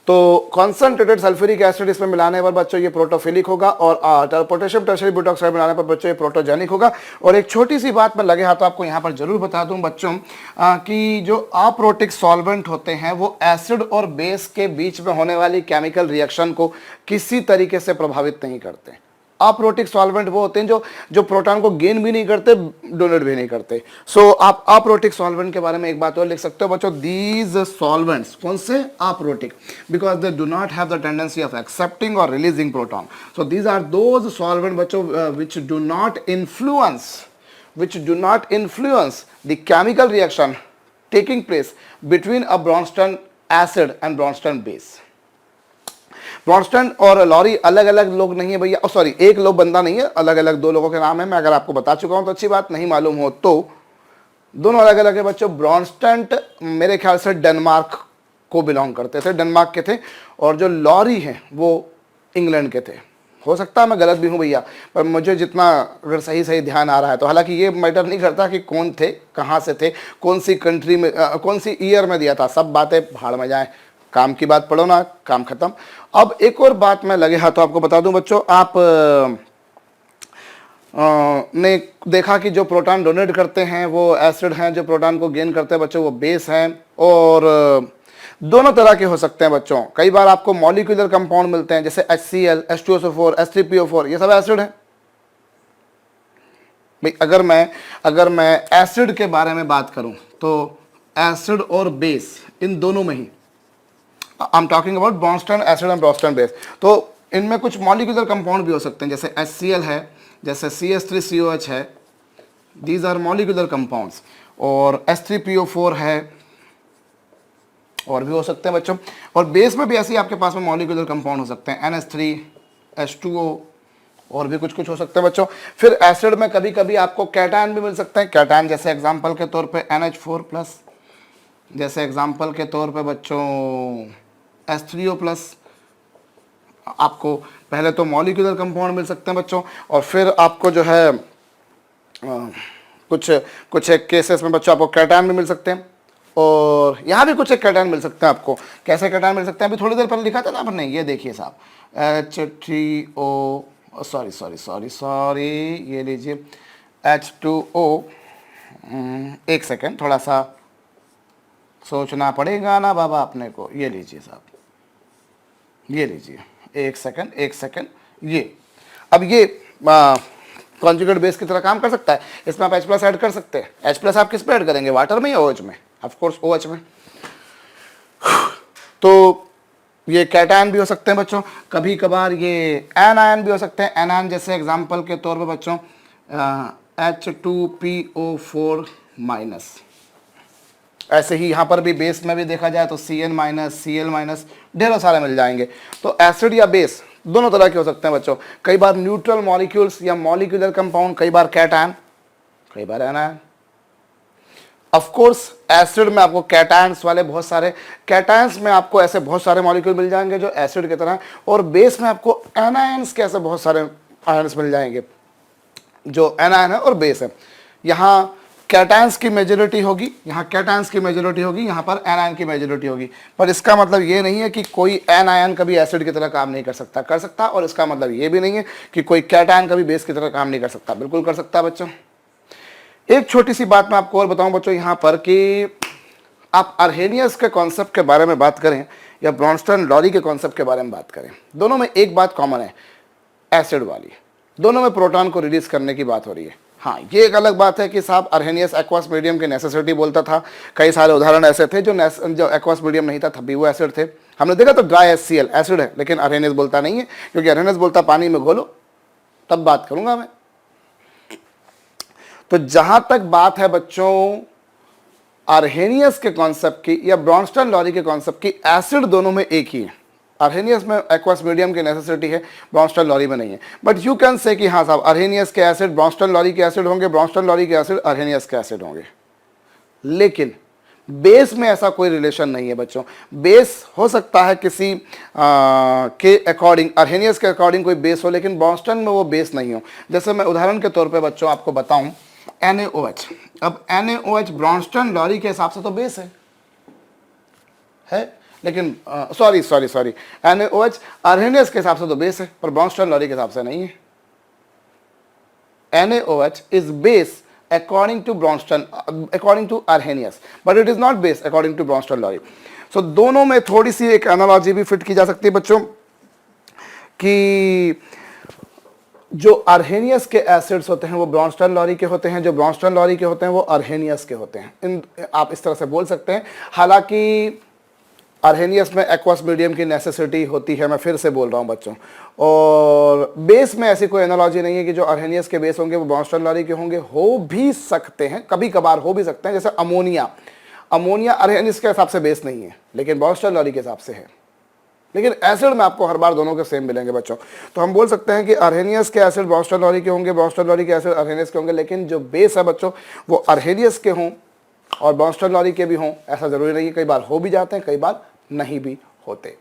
तो कॉन्सेंट्रेटेड सल्फ्यूरिक एसिड इसमें मिलाने पर बच्चों ये प्रोटोफिलिक होगा, और पोटेशियम टर्शरी ब्यूटॉक्साइड मिलाने पर बच्चों ये प्रोटोजेनिक होगा। और एक छोटी सी बात मैं लगे हाथों आपको यहाँ पर जरूर बता दूं बच्चों, कि जो अप्रोटिक सॉल्वेंट होते हैं वो एसिड और बेस के बीच में होने वाली केमिकल रिएक्शन को किसी तरीके से प्रभावित नहीं करते। अप्रोटिक सॉल्वेंट वो होते हैं जो प्रोटॉन को गेन भी नहीं करते, डोनेट भी नहीं करते। सो आप अप्रोटिक सॉल्वेंट के बारे में एक बात और लिख सकते हो बच्चों, दीज सॉल्वेंट्स, कौन से? Aprotic, because they do not have the tendency of accepting और releasing proton. So these are those solvent बच्चों which do not influence the chemical reaction taking place between a Bronsted acid and Bronsted base. Bronsted और Lowry अलग अलग लोग नहीं है भैया, sorry एक लोग बंदा नहीं है, अलग अलग दो लोगों के नाम है। मैं अगर आपको बता चुका हूं तो अच्छी बात, नहीं मालूम हो तो दोनों अलग अलग है बच्चों। ब्रॉन्स्टन मेरे ख्याल से डेनमार्क को बिलोंग करते थे, डेनमार्क के थे, और जो लॉरी हैं वो इंग्लैंड के थे। हो सकता है मैं गलत भी हूँ भैया, पर मुझे जितना अगर सही ध्यान आ रहा है तो, हालांकि ये मैटर नहीं करता कि कौन थे, कहाँ से थे, कौन सी कंट्री में, कौन सी ईयर में दिया था, सब बातें भाड़ में जाएं, काम की बात पढ़ो ना, काम खत्म। अब एक और बात मैं लगे हाथों आपको बता दूं बच्चों, आप ने देखा कि जो प्रोटॉन डोनेट करते हैं वो एसिड हैं, जो प्रोटॉन को गेन करते हैं बच्चों वो बेस हैं, और दोनों तरह के हो सकते हैं बच्चों। कई बार आपको मॉलिक्यूलर कंपाउंड मिलते हैं जैसे HCl, H2SO4, H3PO4, ये सब एसिड है भाई। अगर मैं एसिड के बारे में बात करूं तो एसिड और बेस इन दोनों में ही, I am talking about Bronsted acid and Bronsted base, तो इनमें कुछ मॉलिक्यूलर कंपाउंड भी हो सकते हैं जैसे HCl है, जैसे CH3COH है, दीज आर मॉलिक्यूलर कंपाउंड्स, और H3PO4 है, और भी हो सकते हैं बच्चों। और बेस में भी ऐसे ही आपके पास में मॉलिक्यूलर कंपाउंड हो सकते हैं, NH3, H2O, और भी कुछ हो सकते हैं बच्चों। फिर एसिड में कभी कभी आपको कैटायन भी मिल सकते हैं, कैटायन जैसे एग्जाम्पल के तौर पे NH4+, जैसे एग्जाम्पल के तौर पे बच्चों H3O+। आपको पहले तो मॉलिक्यूलर कंपाउंड मिल सकते हैं बच्चों, और फिर आपको जो है कुछ एक केसेस में बच्चों आपको कैटायन भी मिल सकते हैं, और यहाँ भी कुछ एक कैटायन मिल सकते हैं आपको। कैसे कैटायन मिल सकते हैं, अभी थोड़ी देर पहले लिखा था ना आपने, ये देखिए साहब, H3O, सॉरी, ये लीजिए H2O, एक सेकेंड, थोड़ा सा सोचना पड़ेगा ना बाबा अपने को। ये लीजिए साहब, ये लीजिए, एक सेकंड, ये अब ये कॉन्जुगेट बेस की तरह काम कर सकता है। इसमें आप H+ ऐड कर सकते हैं। H+ आप किस पे ऐड करेंगे, वाटर में या OH में? ऑफ कोर्स OH में। तो ये कैटायन भी हो सकते हैं बच्चों, कभी कभार ये एनायन भी हो सकते हैं। एनायन जैसे एग्जांपल के तौर पे बच्चों H2PO4-, ऐसे ही यहाँ पर भी बेस में भी देखा जाए तो Cn-, Cl-, ढेरों सारे मिल जाएंगे। तो एसिड या बेस दोनों तरह के हो सकते हैं बच्चों। कई बार न्यूट्रल मॉलिक्यूल्स या मॉलिक्यूलर कंपाउंड, कई बार कैटायन, कई बार एनायन। ऑफ कोर्स एसिड में आपको कैटायंस वाले बहुत सारे, कैटायंस में आपको ऐसे बहुत सारे मॉलिक्यूल मिल जाएंगे जो एसिड की तरह, और बेस में आपको एनायंस के ऐसे बहुत सारे आयंस मिल जाएंगे जो एनायन है और बेस है। यहाँ कैटायंस की मेजॉरिटी होगी, यहाँ कैटायंस की मेजॉरिटी होगी, यहाँ पर एनायन की मेजॉरिटी होगी। पर इसका मतलब ये नहीं है कि कोई एनायन कभी एसिड की तरह काम नहीं कर सकता, कर सकता। और इसका मतलब ये भी नहीं है कि कोई कैटायन कभी बेस की तरह काम नहीं कर सकता, बिल्कुल कर सकता है बच्चों। एक छोटी सी बात मैं आपको और बताऊं बच्चों यहाँ पर, कि आप अर्हेनियस के कॉन्सेप्ट के बारे में बात करें या ब्रॉन्स्टन लॉरी के कॉन्सेप्ट के बारे में बात करें, दोनों में एक बात कॉमन है, एसिड वाली। दोनों में प्रोटॉन को रिलीज करने की बात हो रही है। हाँ, ये एक अलग बात है कि साहब अर्हेनियस एक्वास मीडियम की नेसेसिटी बोलता था। कई सारे उदाहरण ऐसे थे जो एक्वास मीडियम नहीं था, तब भी वो एसिड थे। हमने देखा तो ड्राई HCl एसिड है, लेकिन अर्हेनियस बोलता नहीं है, क्योंकि अर्हेनियस बोलता पानी में घोलो, तब बात करूंगा मैं। तो जहां तक बात है बच्चों अर्हेनियस के कॉन्सेप्ट की या ब्रॉन्स्टन लॉरी के कॉन्सेप्ट की, एसिड दोनों में एक ही है। अर्हेनियस में एक्वास मीडियम की नेसेसिटी है, ब्रॉन्स्टन लॉरी में नहीं है। बट यू कैन से कि हाँ साहब अर्हेनियस के एसिड ब्रॉन्स्टन लॉरी के एसिड होंगे, ब्रॉन्स्टन लॉरी के एसिड अर्हेनियस के एसिड होंगे। लेकिन बेस में ऐसा कोई रिलेशन नहीं है बच्चों। बेस हो सकता है किसी के अकॉर्डिंग, अर्हेनियस के अकॉर्डिंग कोई बेस हो, लेकिन ब्रॉन्स्टन में वो बेस नहीं हो। जैसे मैं उदाहरण के तौर पे बच्चों आपको बताऊं, NaOH। अब NaOH ब्रॉन्स्टन लॉरी के हिसाब से तो बेस है, लेकिन सॉरी NaOH अर्हेनियस के हिसाब से तो बेस है, पर ब्रॉन्स्टन लॉरी के हिसाब से नहीं है। NaOH is base according to Bronston, according to Arrhenius, but it is not base according to Bronston-Lowry. So दोनों में थोड़ी सी एक एनालॉजी भी फिट की जा सकती है बच्चों कि जो अर्हेनियस के एसिड्स होते हैं वो ब्रॉन्स्टन लॉरी के होते हैं, जो ब्रॉन्स्टन लॉरी के होते हैं वो अर्हेनियस के होते हैं। आप इस तरह से बोल सकते हैं। हालांकि अर्हेनियस में एक्वस मीडियम की नेसेसिटी होती है, मैं फिर से बोल रहा हूं बच्चों, और बेस में ऐसी कोई एनालॉजी नहीं है कि जो अर्हेनियस के बेस होंगे वो ब्रॉन्स्टन लॉरी के होंगे। हो भी सकते हैं, कभी कभार हो भी सकते हैं, जैसे अमोनिया अर्हेनियस के हिसाब से बेस नहीं है, लेकिन ब्रॉन्स्टन लॉरी के हिसाब से है। लेकिन एसिड में आपको हर बार दोनों के सेम मिलेंगे बच्चों। तो हम बोल सकते हैं कि अर्हेनियस के एसिड ब्रॉन्स्टन लॉरी के होंगे, ब्रॉन्स्टन लॉरी के एसिड अर्हेनियस के होंगे, लेकिन जो बेस है बच्चों वो अर्हेनियस के हों और ब्रॉन्स्टन लॉरी के भी हों, ऐसा जरूरी नहीं है। कई बार हो भी जाते हैं, कई बार नहीं भी होते।